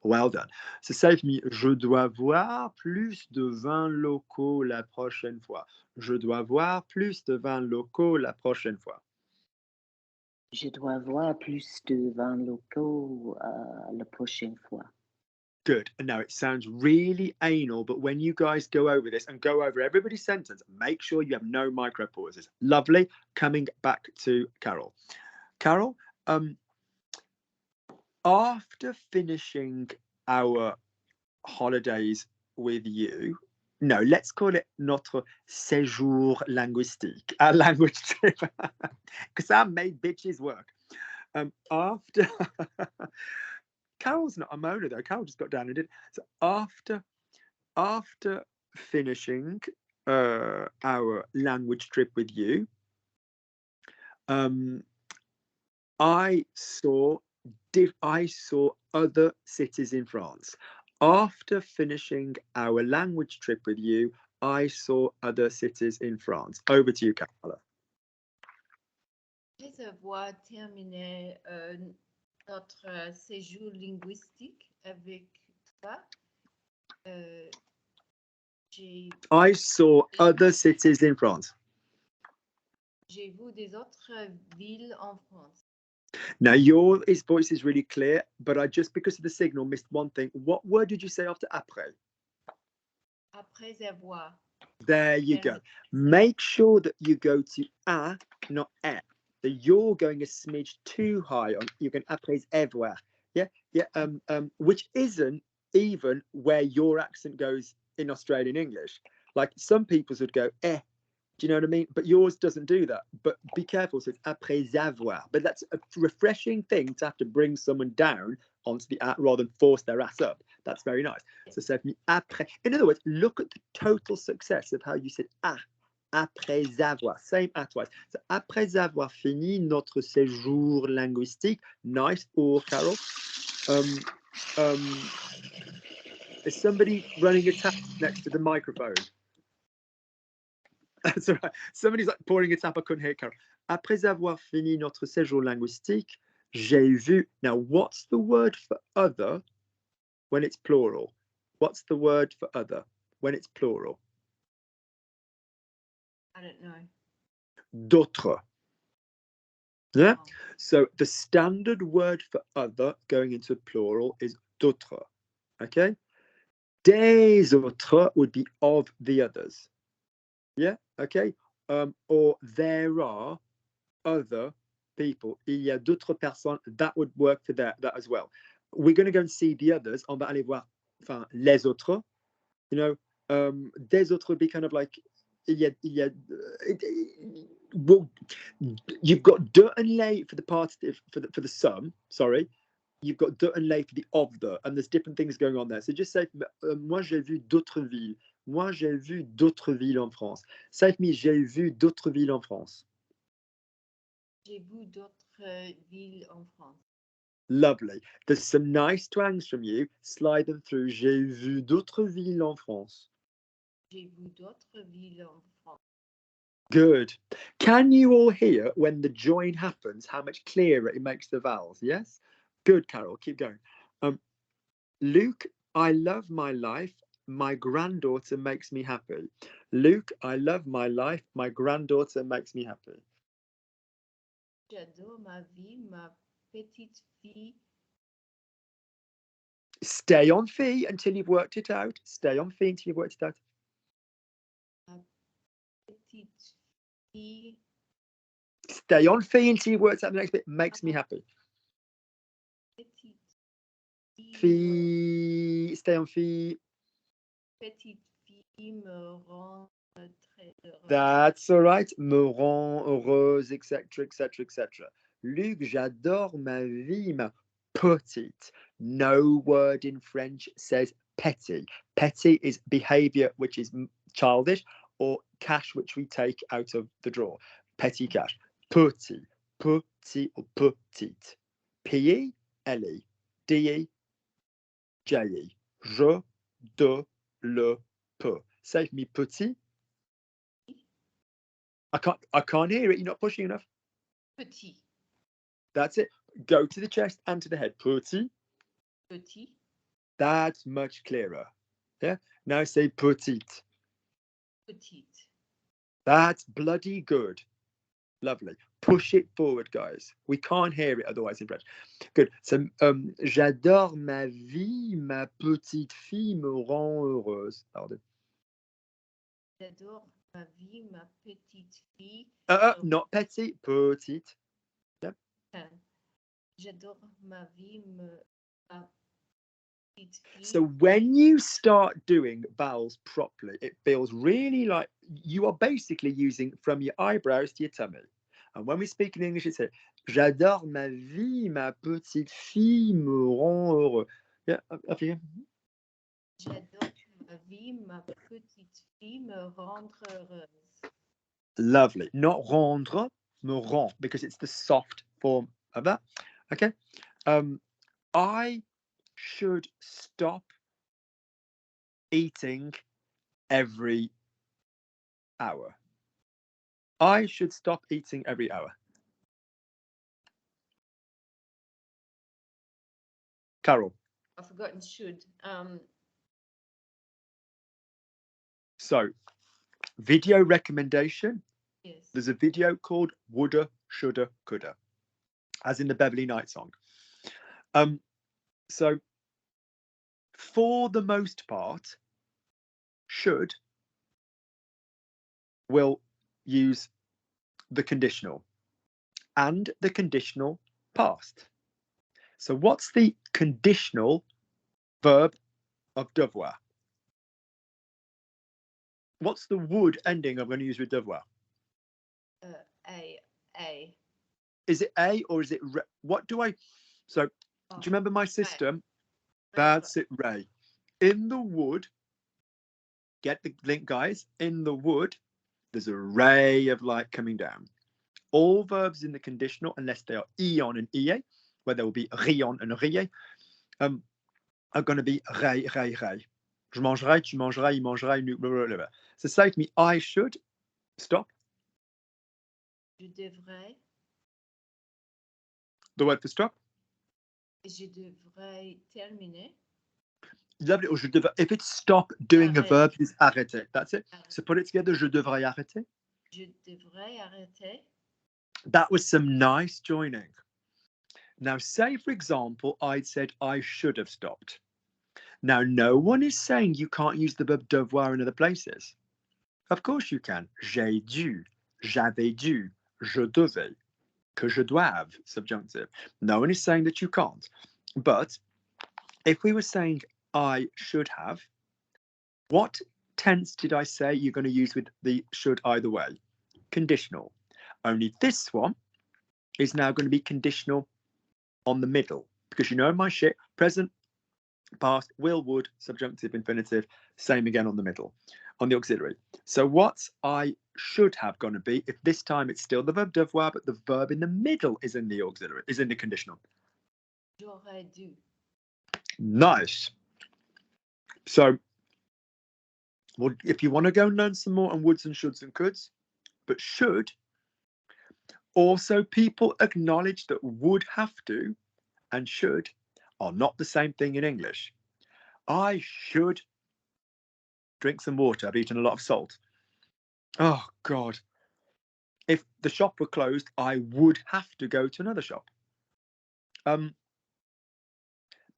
Well done. So say for me, je dois voir plus de vins locaux la prochaine fois. Je dois voir plus de vins locaux la prochaine fois. Je dois voir plus de vins locaux la prochaine fois. Good. And now it sounds really anal, but when you guys go over this and go over everybody's sentence, make sure you have no micro pauses. Lovely. Coming back to Carol. Carol, after finishing our holidays with you, no, let's call it notre séjour linguistique, our language trip, because I made bitches work. After Carol's not a moaner though. Carol just got down and did it. So after finishing our language trip with you, I saw other cities in France. After finishing our language trip with you, I saw other cities in France. Over to you, Carla. Après avoir terminé notre séjour linguistique avec toi, I saw other cities in France. J'ai vu des autres villes en France. Now, your voice is really clear, but I just, because of the signal, missed one thing. What word did you say after après? Après avoir. There you go. Make sure that you go to a, not e. So you're going a smidge too high on. You can après avoir. Yeah, yeah. Which isn't even where your accent goes in Australian English. Like some people's would go eh. Do you know what I mean? But yours doesn't do that. But be careful. So it's après avoir. But that's a refreshing thing to have to bring someone down onto the a rather than force their ass up. That's very nice. So say for me après. In other words, look at the total success of how you said après avoir. Same a twice. So après avoir fini notre séjour linguistique. Nice. Or Carol. Is somebody running a tap next to the microphone? That's all right. Somebody's like pouring a tap. I couldn't hear Carol. Après avoir fini notre séjour linguistique, j'ai vu. Now, what's the word for other when it's plural? What's the word for other when it's plural? I don't know. D'autres. Yeah. Oh. So the standard word for other going into plural is d'autres. Okay. Des autres would be of the others. Yeah. Okay. Or there are other people. Il y a d'autres personnes. That would work for that as well. We're going to go and see the others. On va aller voir. Enfin, les autres. You know, des autres would be kind of like. Well, you've got de and les for the partitive for the sum. Sorry, you've got de and les for the of the, and there's different things going on there. So just say, moi j'ai vu d'autres villes. Moi j'ai vu d'autres villes en France. Say for me, j'ai vu d'autres villes en France. J'ai vu d'autres villes en France. Lovely. There's some nice twangs from you. Slide them through. J'ai vu d'autres villes en France. J'ai vu d'autres villes en France. Good. Can you all hear when the join happens, how much clearer it makes the vowels? Yes? Good, Carol. Keep going. Luke, I love my life. My granddaughter makes me happy. Luke, I love my life. My granddaughter makes me happy. J'adore ma vie, ma petite fille. Stay on fee until you've worked it out. Stay on fee until you've worked it out. Ma petite fille. Stay on fee until you've worked out the next bit. Makes me happy. Petite Fille, stay on fille. Petite fille me rend très heureuse. That's all right. Me rend heureuse, etc., etc., etc. Luc, j'adore ma vie, ma petite. No word in French says petty. Petty is behavior which is childish, or cash which we take out of the drawer. Petty cash. Petit, petit or petite. P-E, L-E, D-E, J-E. Je, de, le, peu. Say me petit. I can't hear it. You're not pushing enough. Petit, That's it. Go to the chest and to the head. Petit. petit, That's much clearer. Yeah. Now say petite. petite. That's bloody good. Lovely. Push it forward, guys. We can't hear it otherwise in French. Good. So, j'adore ma vie, ma petite fille me rend heureuse. Pardon. J'adore ma vie, ma petite fille. Not petite, petite. J'adore ma vie, ma petite fille. So when you start doing vowels properly, it feels really like you are basically using from your eyebrows to your tummy. And when we speak in English, it's here. J'adore ma vie, ma petite fille me rend heureux. Yeah, up here. J'adore ma vie, ma petite fille me rend heureuse. Lovely. Not rendre, me rend, because it's the soft form of that. Okay. I should stop eating every hour. I should stop eating every hour. Carol. I've forgotten should. So, video recommendation. Yes. There's a video called Woulda, Shoulda, Coulda, as in the Beverly Knight song. So, for the most part, should will use the conditional and the conditional past. So what's the conditional verb of devoir? What's the would ending I'm going to use with devoir? A. Is it a or is it re? What do I? So do you remember my system? That's it, Ray. In the would, get the link, guys. In the would, there's a ray of light coming down. All verbs in the conditional, unless they are ion and ie, where there will be rion and rie, are going to be ray. Je mangerai, tu mangeras, il mangera, blah, blah, blah, blah. So say to me, I should stop. Je devrais. The word for stop. Je devrais terminer. Lovely. Or je devrais, if it's stop doing a verb, it's arrêter. That's it. Arrêter. So put it together. Je devrais arrêter. Je devrais arrêter. That was some nice joining. Now, say, for example, I'd said I should have stopped. Now, no one is saying you can't use the verb devoir in other places. Of course you can. J'ai dû, j'avais dû, je devais, que je doive, subjunctive. No one is saying that you can't. But if we were saying I should have, what tense did I say you're going to use with the should either way? Conditional. Only this one is now going to be conditional on the middle, because you know my shit, present, past, will, would, subjunctive, infinitive, same again on the middle, on the auxiliary. So what I should have going to be, if this time it's still the verb devoir, but the verb in the middle is in the auxiliary, is in the conditional. J'aurais dû. Nice. So, well, if you want to go and learn some more on woulds and shoulds and coulds, but should, also people acknowledge that would have to and should are not the same thing in English. I should drink some water. I've eaten a lot of salt. Oh, God. If the shop were closed, I would have to go to another shop.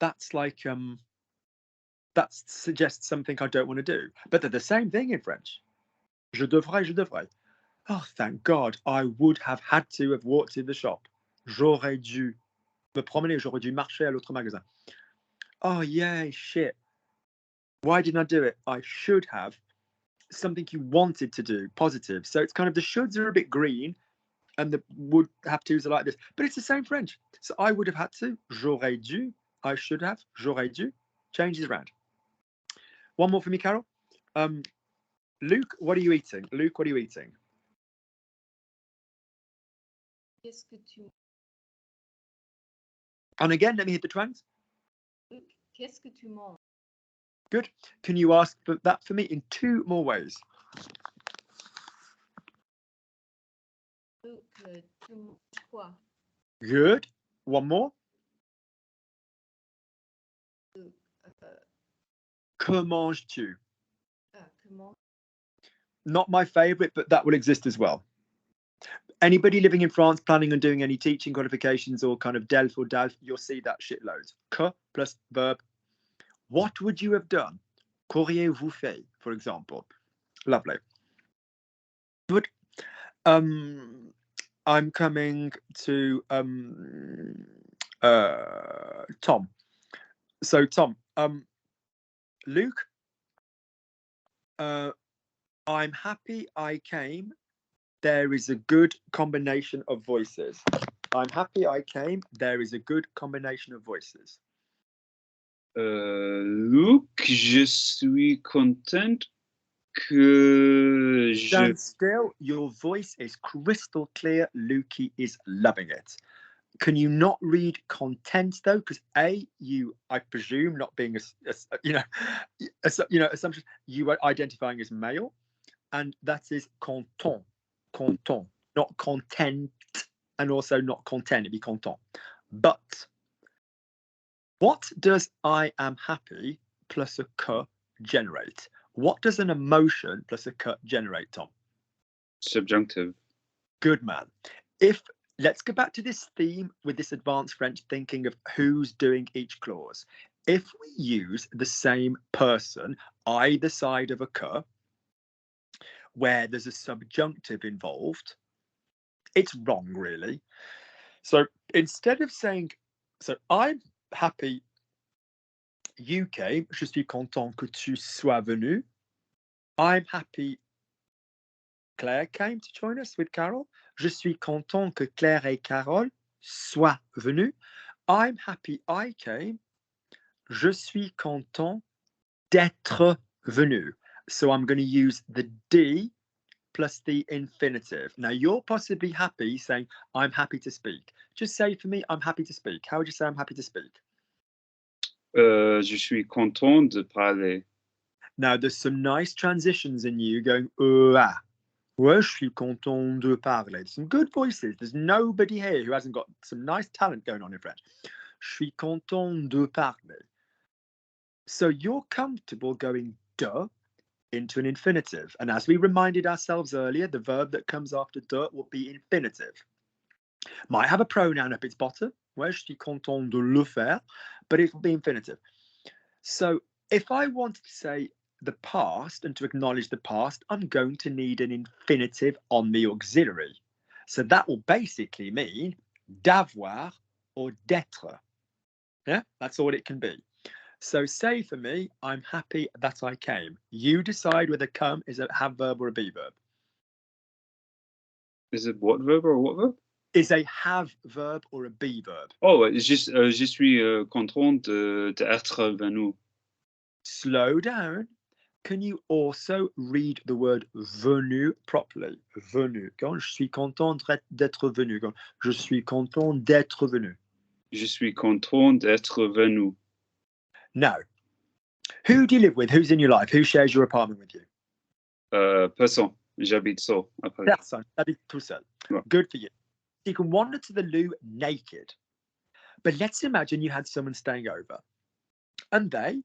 That's like, that suggests something I don't want to do. But they're the same thing in French. Je devrais. Oh, thank God. I would have had to have walked to the shop. J'aurais dû me promener. J'aurais dû marcher à l'autre magasin. oh yeah, shit. Why didn't I do it? I should have. Something you wanted to do, positive. So it's kind of the shoulds are a bit green and the would have to's are like this, but it's the same French. So I would have had to, j'aurais dû, I should have, j'aurais dû, changes around. One more for me, Carol. Luke, what are you eating? Luke, what are you eating? Qu'est-ce que tu... And again, let me hit the twangs. Qu'est-ce que tu manges? Good. Can you ask for that for me in 2 more ways? Tu manges quoi? Good. One more. Que manges-tu? Comment? Not my favorite, but that will exist as well. Anybody living in France planning on doing any teaching qualifications or kind of DELF or DALF, you'll see that shitloads. Que plus verb. What would you have done? Qu'auriez-vous fait, for example? Lovely. Good. I'm coming to Tom. So Tom, Luke, I'm happy I came. There is a good combination of voices. I'm happy I came. There is a good combination of voices. Luke, je suis content que je... Stand still. Your voice is crystal clear. Lukey is loving it. Can you not read content though? Because I presume, not being assumption, you are identifying as male, and that is content, content, not content, and also not content. It'd be content. But what does I am happy plus a que generate? What does an emotion plus a que generate, Tom? Subjunctive. Good man. Let's go back to this theme with this advanced French thinking of who's doing each clause. If we use the same person either side of a que, where there's a subjunctive involved, it's wrong, really. So instead of saying, so I'm happy you came, je suis content que tu sois venu. I'm happy Claire came to join us with Carol. Je suis content que Claire et Carole soient venues. I'm happy I came. Je suis content d'être venu. So I'm going to use the D plus the infinitive. Now you're possibly happy saying, I'm happy to speak. Just say for me, I'm happy to speak. How would you say I'm happy to speak? Je suis content de parler. Now there's some nice transitions in you going, ah. Ouais, je suis content de parler. Some good voices. There's nobody here who hasn't got some nice talent going on in French. Je suis content de parler. So you're comfortable going de into an infinitive. And as we reminded ourselves earlier, the verb that comes after de will be infinitive. Might have a pronoun up its bottom. Ouais, je suis content de le faire, but it will be infinitive. So if I wanted to say the past and to acknowledge the past, I'm going to need an infinitive on the auxiliary. So that will basically mean d'avoir or d'être. Yeah, that's all it can be. So say for me, I'm happy that I came. You decide whether come is a have verb or a be verb. Is it what verb or what verb? Is a have verb or a be verb. Oh, je suis content d'être venu. Slow down. Can you also read the word venu properly? Venu. Go on. Je suis content d'être venu. Go on. Je suis content d'être venu. Je suis content d'être venu. Now, who do you live with? Who's in your life? Who shares your apartment with you? Personne. J'habite seul. Personne. T'habites tout seul. Ouais. Good for you. You can wander to the loo naked. But let's imagine you had someone staying over and they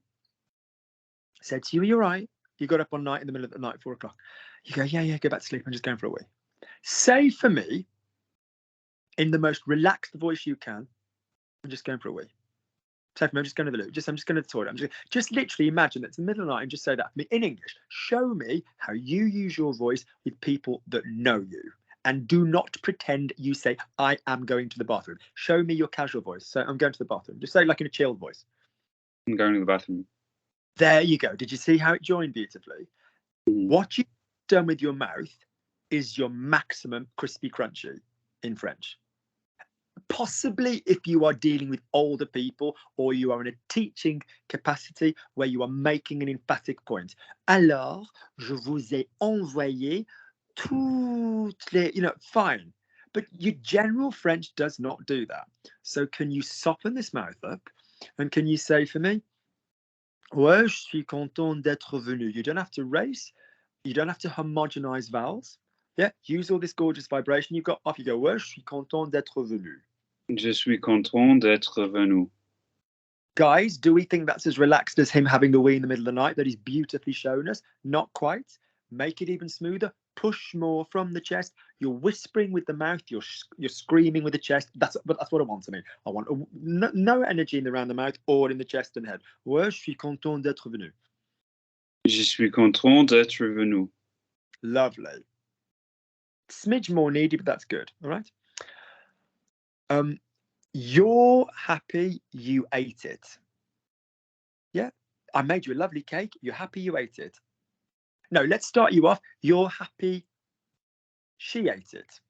said to you, you're right. You got up one night in the middle of the night, 4 o'clock. You go, yeah, go back to sleep. I'm just going for a wee. Say for me, in the most relaxed voice you can, I'm just going for a wee. Say for me, I'm just going to the loo. I'm just going to the toilet. Just literally imagine that it's the middle of the night and just say that for me in English. Show me how you use your voice with people that know you. And do not pretend you say, I am going to the bathroom. Show me your casual voice. So I'm going to the bathroom. Just say like in a chilled voice. I'm going to the bathroom. There you go. Did you see how it joined beautifully? What you've done with your mouth is your maximum crispy crunchy in French. Possibly if you are dealing with older people or you are in a teaching capacity where you are making an emphatic point. Alors, je vous ai envoyé toutes les, fine. But your general French does not do that. So can you soften this mouth up and can you say for me, ouais, je suis content d'être venu. You don't have to race. You don't have to homogenize vowels. Yeah, use all this gorgeous vibration you've got. Off you go. Ouais, je suis content d'être venu. Je suis content d'être venu. Guys, do we think that's as relaxed as him having a wee in the middle of the night that he's beautifully shown us? Not quite. Make it even smoother. Push more from the chest. You're whispering with the mouth. You're screaming with the chest. That's what I want to mean. I want no energy in around the mouth or in the chest and head. Ouais, je suis content d'être venu. Je suis content d'être venu. Lovely. Smidge more needy, but that's good. All right. You're happy you ate it. Yeah, I made you a lovely cake. You're happy you ate it. No, let's start you off. You're happy she ate it.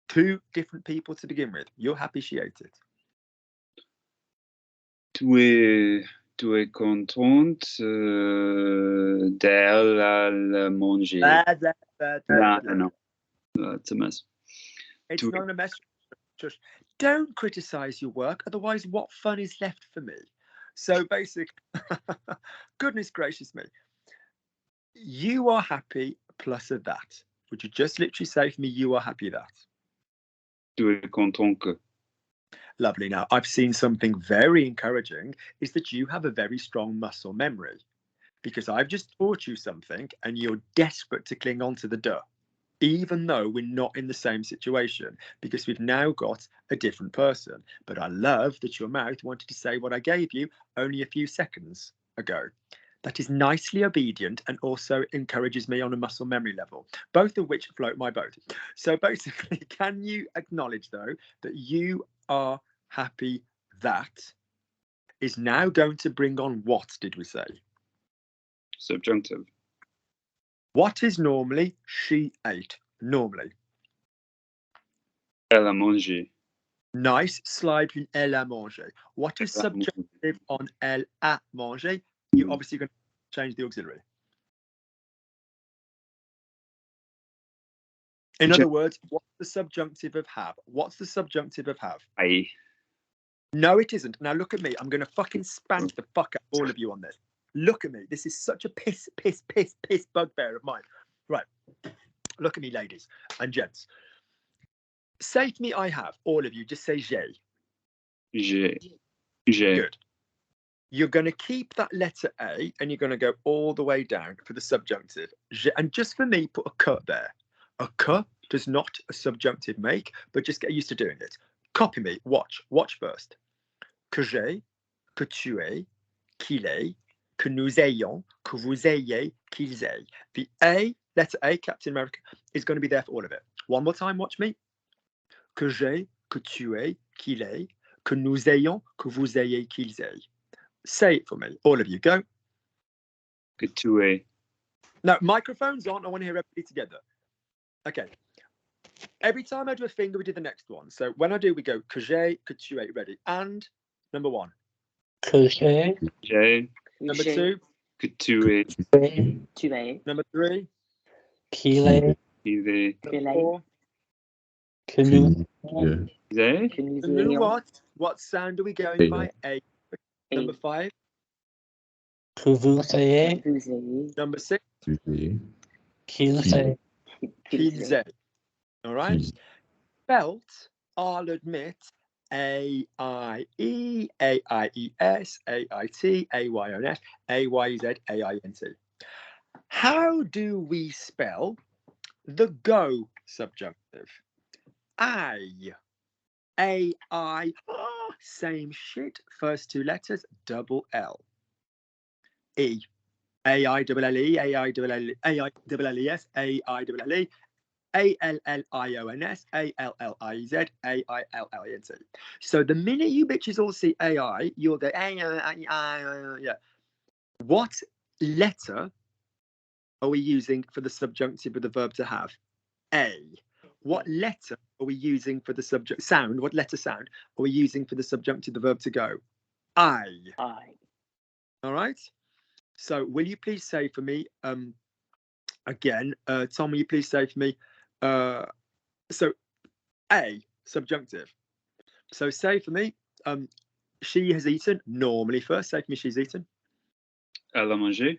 Two different people to begin with. You're happy she ate it. Tu es contente d'elle la manger. No, it's a mess. It's not a mess. Just don't criticize your work, otherwise what fun is left for me? So basically, goodness gracious me, you are happy plus a that. Would you just literally say for me, you are happy that? Tu es content que. Lovely. Now, I've seen something very encouraging is that you have a very strong muscle memory, because I've just taught you something and you're desperate to cling on to the duh, even though we're not in the same situation, because we've now got a different person. But I love that your mouth wanted to say what I gave you only a few seconds ago. That is nicely obedient and also encourages me on a muscle memory level, both of which float my boat. So basically, can you acknowledge, though, that you are happy that is now going to bring on what did we say? Subjunctive. What is normally she ate? Normally. Elle a mangé. Nice. Slide with elle a mangé. What is subjunctive on elle a mangé? You're obviously going to change the auxiliary. In other words, what's the subjunctive of have? What's the subjunctive of have? I. No, it isn't. Now look at me. I'm going to fucking spank the fuck out of all of you on this. Look at me. This is such a piss bugbear of mine. Right. Look at me, ladies and gents. Say to me, I have. All of you, just say j'ai. J'ai. Good. You're going to keep that letter A and you're going to go all the way down for the subjunctive. And just for me, put a cut there. A cut does not a subjunctive make, but just get used to doing it. Copy me. Watch. Watch first. Que j'ai, que tu aies, qu'il ait, que nous ayons, que vous ayez, qu'ils aient. The A, letter A, Captain America, is going to be there for all of it. One more time, watch me. Que j'ai, que tu aies, qu'il ait, que nous ayons, que vous ayez, qu'ils aient. Say it for me. All of you, go. Que tu aies. Now, microphones on. I want to hear everybody together. Okay. Every time I do a finger, we do the next one. So when I do, we go que j'ai, que tu aies. Ready? And number one. Que j'ai. J'ai. Number two. Que tu aies. Tu aies. Number three. Qu'il ait. Il est. Que Four. Que nous. Ils aient. Que nous The new ayons. what? What sound are we going by? A. Number five. Que vous ayez. Vous ayez. Number six. Qu'ils aient. Qu'ils aient. All right. Spelt, I'll admit, A-I-E, A-I-E-S, A-I-T, A-Y-O-N-S, A-Y-Z, A-I-N-T. How do we spell the go subjunctive? I. A-I. Oh, same shit. First two letters, double L. E. A-I-double-L-E, A-I-double-L-E, A-I-double-L-E-S, A-I-double-L-E, A-L-L-I-O-N-S, A-L-L-I-Z, A-I-L-L-I-N-T. So the minute you bitches all see AI, you'll go, yeah. What letter are we using for the subjunctive of the verb to have? A. What letter are we using for the subject sound? What letter sound are we using for the subjunctive of the verb to go? I. All right. So will you please say for me, again, Tom, will you please say for me, so A, subjunctive. So say for me, she has eaten, normally first, say for me she's eaten. Elle a mangé.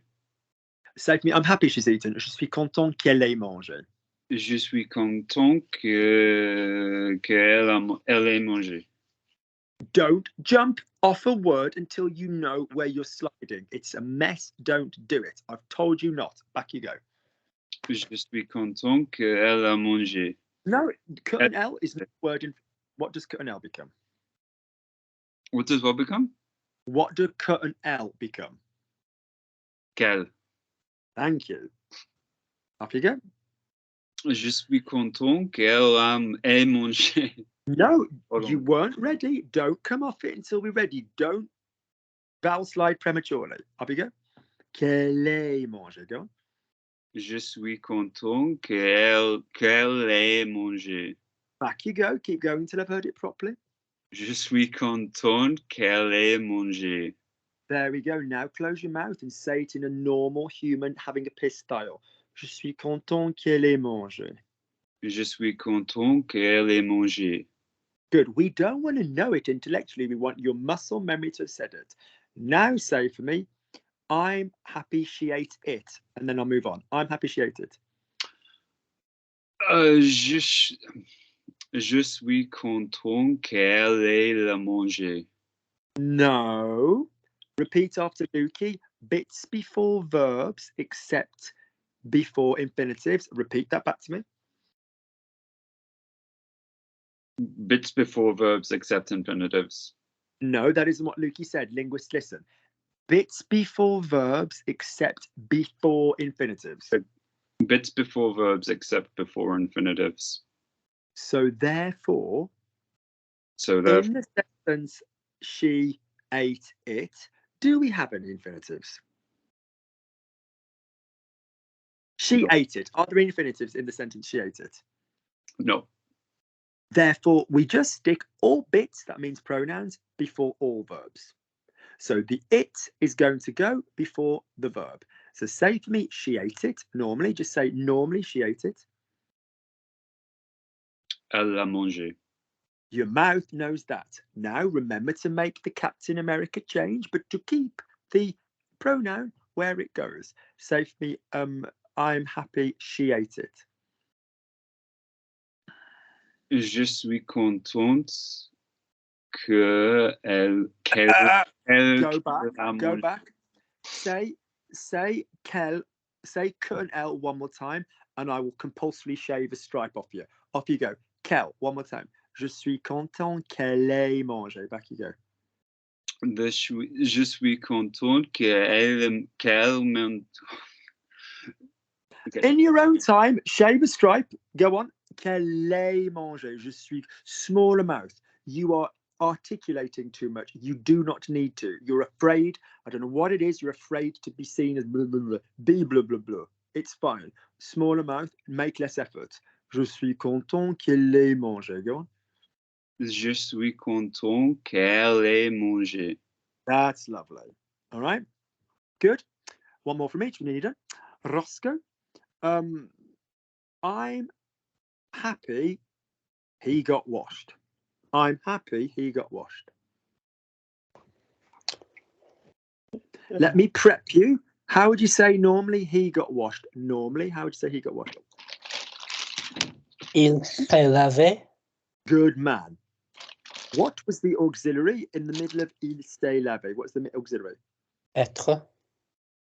Say for me, I'm happy she's eaten. Je suis content qu'elle ait mangé. Je suis content qu'elle ait mangé. Don't jump off a word until you know where you're sliding. It's a mess. Don't do it. I've told you not. Back you go. Je suis content qu'elle a mangé. No, cut an L is not a word in. What does cut an L become? What does what become? What does cut an L become? Qu'elle. Thank you. Off you go. Je suis content qu'elle ait mangé. No, Hold you on. weren't ready. Don't come off it until we're ready. Don't vowel slide prematurely. Off you go. Qu'elle ait mangé. Go on. Je suis content qu'elle ait mangé. Back you go. Keep going until I've heard it properly. Je suis content qu'elle ait mangé. There we go. Now close your mouth and say it in a normal human having a piss style. Je suis content qu'elle ait mangé. Je suis content qu'elle ait mangé. Good. We don't want to know it intellectually. We want your muscle memory to have said it. Now say for me, I'm happy she ate it. And then I'll move on. I'm happy she ate it. Je suis content qu'elle ait la mangé. No. Repeat after Lukey. Bits before verbs except before infinitives. Repeat that back to me. Bits before verbs except infinitives. No, that isn't what Lukey said. Linguists, listen. Bits before verbs except before infinitives. Bits before verbs except before infinitives. So therefore, So in therefore, the sentence, she ate it, do we have any infinitives? She No. ate it. Are there infinitives in the sentence she ate it? no. Therefore, we just stick all bits, that means pronouns, before all verbs. So the it is going to go before the verb. So say for me, she ate it. Normally, just say normally she ate it. Elle l'a mangé. Your mouth knows that. Now remember to make the Captain America change, but to keep the pronoun where it goes. Say for me, I'm happy she ate it. Je suis contente qu'elle Go back. a Go mangé. back. Say cut an L one more time, and I will compulsorily shave a stripe off you. Off you go. Kel, one more time. Je suis content qu'elle ait mangé. Back you go. Je suis contente qu'elle Okay. In your own time, shave a stripe. Go on. Qu'elle ait mangé. Je suis smaller mouth. You are articulating too much. You do not need to. You're afraid. I don't know what it is. You're afraid to be seen as blah, blah, blah. Be blah, blah, blah. It's fine. Smaller mouth. Make less effort. Je suis content qu'elle ait mangé. Go on. Je suis content qu'elle ait mangé. That's lovely. All right. Good. One more from each. We're nearly done. Roscoe. I'm happy he got washed. I'm happy he got washed. Let me prep you. How would you say normally he got washed? Normally, how would you say he got washed? Il s'est lavé. Good man. What was the auxiliary in the middle of il s'est lavé? What's the auxiliary? Être.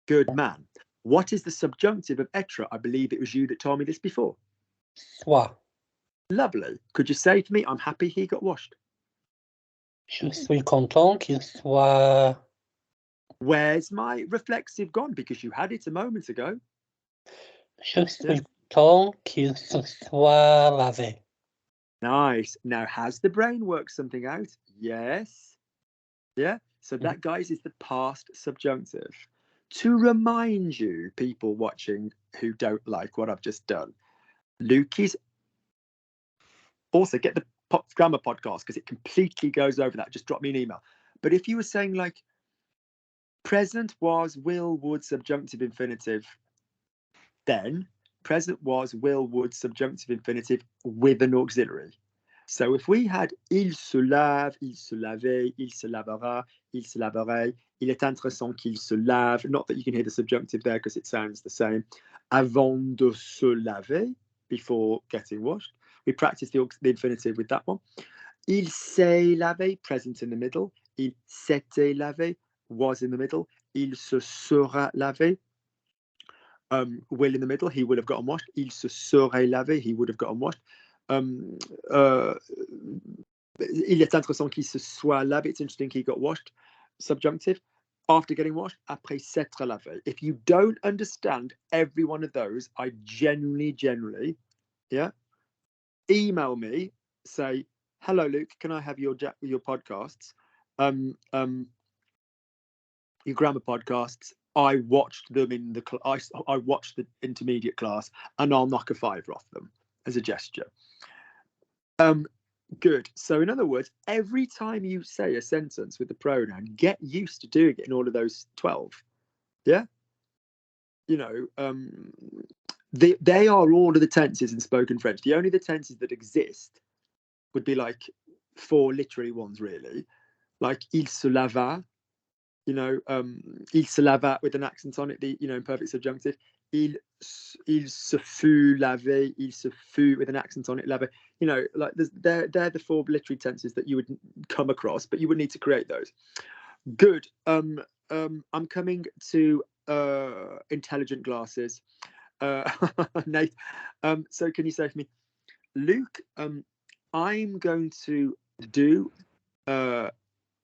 Good man. What is the subjunctive of être? I believe it was you that told me this before. Soit. Lovely. Could you say to me, I'm happy he got washed? Je suis content qu'il soit. Where's my reflexive gone? Because you had it a moment ago. Je suis temps qu'il se soit lavé. Nice. Now, has the brain worked something out? Yes. Yeah. So that, guys, is the past subjunctive. To remind you, people watching who don't like what I've just done, Luke is also get the grammar podcast because it completely goes over that. Just drop me an email. But if you were saying like present was, will, would, subjunctive, infinitive, then present was, will, would, subjunctive, infinitive with an auxiliary. So if we had il se lave, il se lavait, il se lavera, il se laverait, il est intéressant qu'il se lave, not that you can hear the subjunctive there because it sounds the same, avant de se laver, before getting washed. We practice the infinitive with that one. Il s'est lavé, present in the middle. Il s'était lavé, was in the middle. Il se sera lavé, will in the middle. He would have gotten washed. Il se serait lavé, he would have gotten washed. Il est intéressant qu'il se soit lavé. It's interesting he got washed. Subjunctive. After getting washed, après s'être lavé. If you don't understand every one of those, I generally, yeah, email me, say, hello, Luke, can I have your podcasts? Your grammar podcasts. I watched them in the I watched the intermediate class, and I'll knock a £5 off them as a gesture. Good. So in other words, every time you say a sentence with the pronoun, get used to doing it in all of those 12. Yeah. You know, they are all of the tenses in spoken French. The only the tenses that exist would be like 4 literary ones, really. Like il se lava, you know, il se lava with an accent on it, the, you know, imperfect subjunctive. Il se fut lavé, il se fut with an accent on it, lavé. You know, like they're the 4 literary tenses that you would come across, but you would need to create those. Good. I'm coming to intelligent glasses. Nate, so can you say for me, Luke, I'm going to do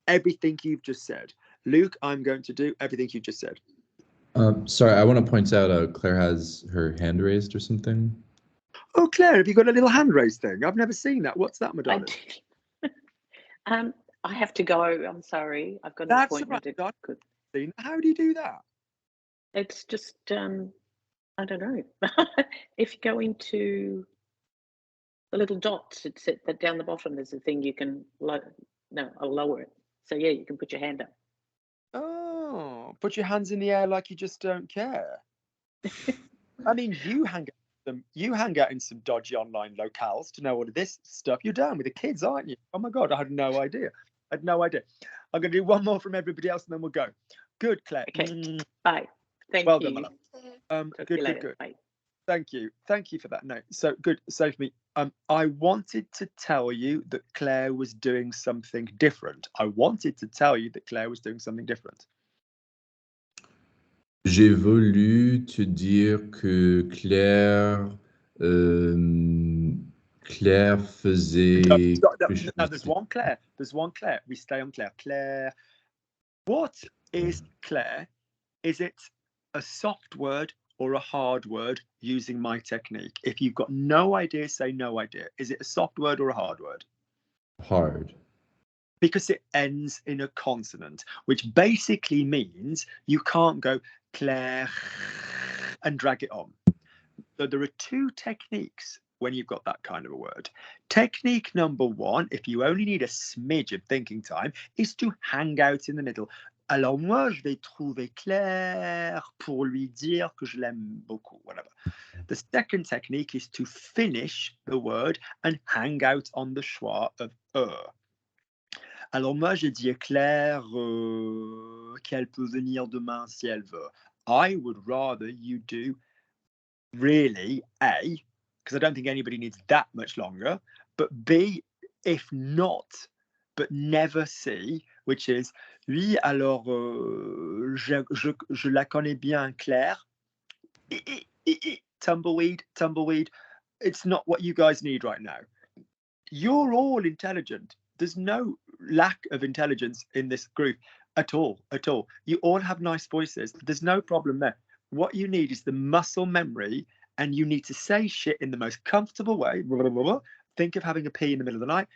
everything you've just said. Luke, I'm going to do everything you've just said. Sorry, I want to point out Claire has her hand raised or something. Oh, Claire, have you got a little hand raised thing? I've never seen that. What's that, Madonna? I have to go. I'm sorry. I've got an That's appointment. Right. How do you do that? It's just, I don't know. If you go into the little dots, it's down the bottom. There's a thing you can I'll lower it. So yeah, you can put your hand up. Oh, put your hands in the air like you just don't care. I mean, you hang out in some dodgy online locales to know all of this stuff. You're down with the kids, aren't you? Oh my God, I had no idea. I'm going to do one more from everybody else and then we'll go. Good, Claire. Okay. Bye. Thank you. Well done, my love. Good. Bye. Thank you for that note. So good. So for me, I wanted to tell you that Claire was doing something different. J'ai voulu te dire que Claire faisait. No, there's one Claire. We stay on Claire. Claire. What is Claire? Is it a soft word or a hard word using my technique? If you've got no idea, say no idea. Is it a soft word or a hard word? Hard. Because it ends in a consonant, which basically means you can't go Claire and drag it on. So there are 2 techniques when you've got that kind of a word. Technique number 1, if you only need a smidge of thinking time, is to hang out in the middle. Alors moi, je vais trouver Claire pour lui dire que je l'aime beaucoup, whatever. The second technique is to finish the word and hang out on the schwa of Alors moi, j'ai dit à Claire qu'elle peut venir demain si elle veut. I would rather you do really A, because I don't think anybody needs that much longer, but B, if not, but never C, which is oui, alors je la connais bien, Claire. Tumbleweed. It's not what you guys need right now. You're all intelligent. There's no lack of intelligence in this group at all. You all have nice voices. There's no problem there. What you need is the muscle memory and you need to say shit in the most comfortable way. Blah, blah, blah, blah. Think of having a pee in the middle of the night,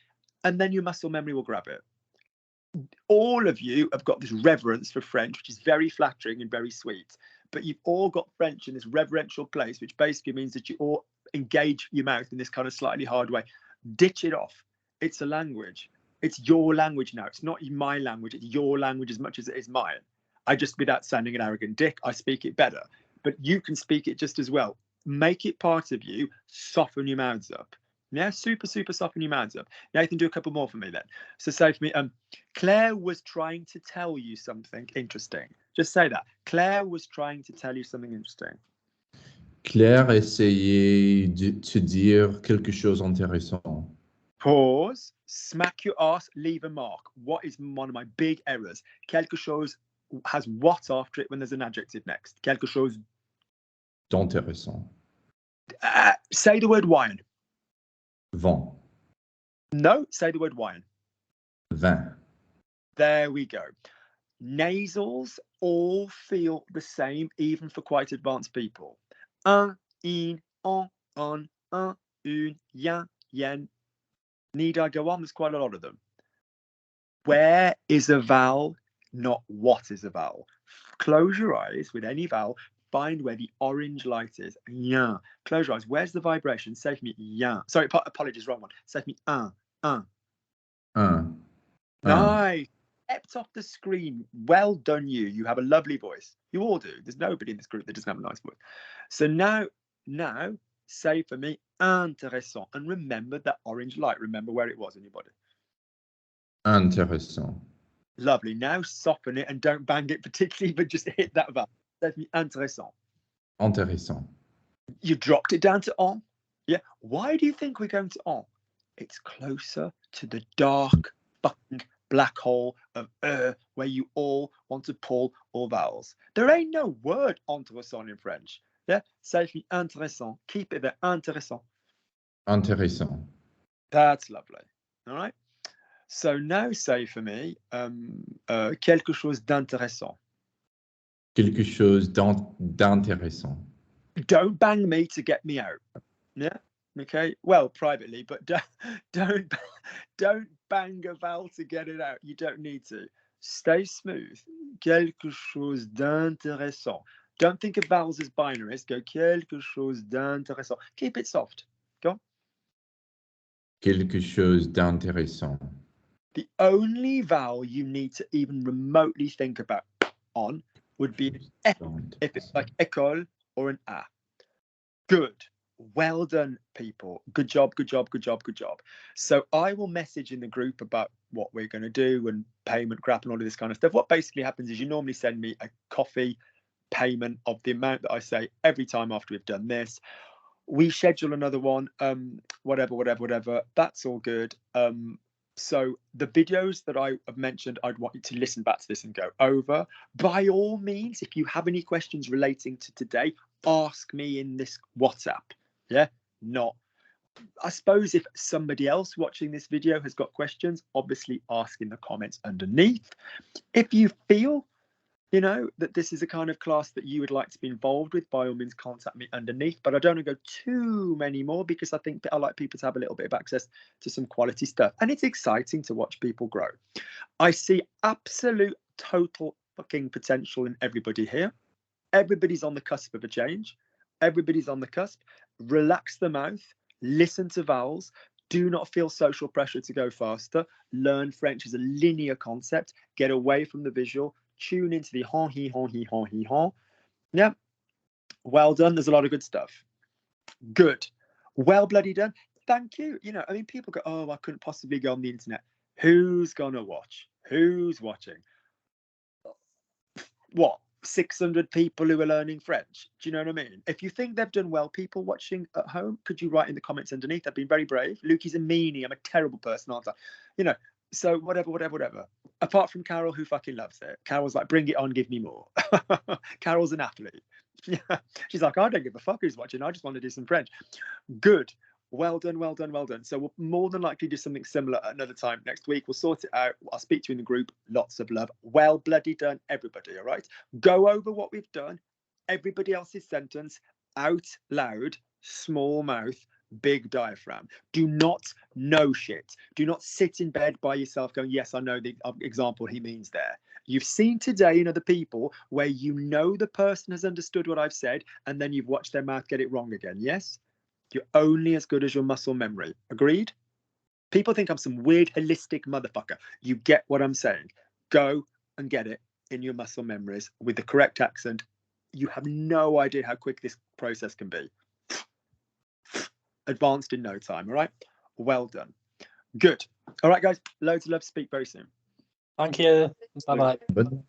and then your muscle memory will grab it. All of you have got this reverence for French, which is very flattering and very sweet. But you've all got French in this reverential place, which basically means that you all engage your mouth in this kind of slightly hard way. Ditch it off. It's a language. It's your language now. It's not my language. It's your language as much as it is mine. I just, without sounding an arrogant dick, I speak it better. But you can speak it just as well. Make it part of you. Soften your mouths up. Yeah, super, super soften your mouths up. Nathan, do a couple more for me then. So say for me, Claire was trying to tell you something interesting. Just say that. Claire was trying to tell you something interesting. Claire essayait de te dire quelque chose d'intéressant. Pause. Smack your ass. Leave a mark. What is one of my big errors? Quelque chose has what after it when there's an adjective next? Quelque chose. D'intéressant. Say the word wine. Vent. No, say the word wine. Vin. There we go. Nasals all feel the same, even for quite advanced people. Un, in, on, une, yan, yen. Need I go on? There's quite a lot of them. Where is a vowel? Not what is a vowel. Close your eyes with any vowel. Find where the orange light is. Yeah. Close your eyes. Where's the vibration? Say for me, yeah. Sorry, apologies, wrong one. Say for me, un. Nice. Stepped off the screen. Well done, you. You have a lovely voice. You all do. There's nobody in this group that doesn't have a nice voice. So now, say for me, intéressant. And remember that orange light. Remember where it was in your body. Intéressant. Lovely. Now soften it and don't bang it particularly, but just hit that vowel. Say for me, intéressant. Intéressant. You dropped it down to on. Yeah. Why do you think we're going to on? It's closer to the dark fucking black hole of where you all want to pull all vowels. There ain't no word intéressant in French. Yeah. Say for me, intéressant. Keep it there. Intéressant. Intéressant. That's lovely. All right. So now say for me, quelque chose d'intéressant. Quelque chose d'intéressant. Don't bang me to get me out. Yeah. Okay. Well, privately, but don't bang a vowel to get it out. You don't need to. Stay smooth. Quelque chose d'intéressant. Don't think of vowels as binaries. Go quelque chose d'intéressant. Keep it soft. Go on. Quelque chose d'intéressant. The only vowel you need to even remotely think about on would be an if it's like école or an a. Good. Well done, people. Good job, good job, good job, good job. So I will message in the group about what we're going to do and payment crap and all of this kind of stuff. What basically happens is you normally send me a Kofi payment of the amount that I say every time after we've done this. We schedule another one, whatever. That's all good. So the videos that I have mentioned, I'd want you to listen back to this and go over. By all means, if you have any questions relating to today, ask me in this WhatsApp. Yeah, not. I suppose if somebody else watching this video has got questions, obviously ask in the comments underneath. If you feel, that this is a kind of class that you would like to be involved with, by all means, contact me underneath. But I don't want to go too many more because I think I like people to have a little bit of access to some quality stuff. And it's exciting to watch people grow. I see absolute total fucking potential in everybody here. Everybody's on the cusp of a change. Everybody's on the cusp. Relax the mouth. Listen to vowels. Do not feel social pressure to go faster. Learn French as a linear concept. Get away from the visual. Tune into the hon, he, hon, he, hon, he, hon. Yeah. Well done. There's a lot of good stuff. Good. Well bloody done. Thank you. People go, oh, I couldn't possibly go on the internet. Who's going to watch? Who's watching? What? 600 people who are learning French. Do you know what I mean? If you think they've done well, people watching at home, could you write in the comments underneath? I've been very brave. Lukey's a meanie. I'm a terrible person, aren't I? So whatever. Apart from Carol, who fucking loves it. Carol's like, bring it on, give me more. Carol's an athlete. Yeah. She's like, I don't give a fuck who's watching. I just want to do some French. Good. Well done. So we'll more than likely do something similar at another time next week. We'll sort it out. I'll speak to you in the group. Lots of love. Well bloody done, everybody, all right? Go over what we've done, everybody else's sentence, out loud, small mouth, big diaphragm. Do not know shit. Do not sit in bed by yourself going, yes, I know the example he means there. You've seen today in other people where you know the person has understood what I've said, and then you've watched their mouth get it wrong again. Yes? You're only as good as your muscle memory. Agreed? People think I'm some weird holistic motherfucker. You get what I'm saying. Go and get it in your muscle memories with the correct accent. You have no idea how quick this process can be. Advanced in no time. All right. Well done. Good. All right, guys. Loads of love. Speak very soon. Thank you. Bye bye. Bonne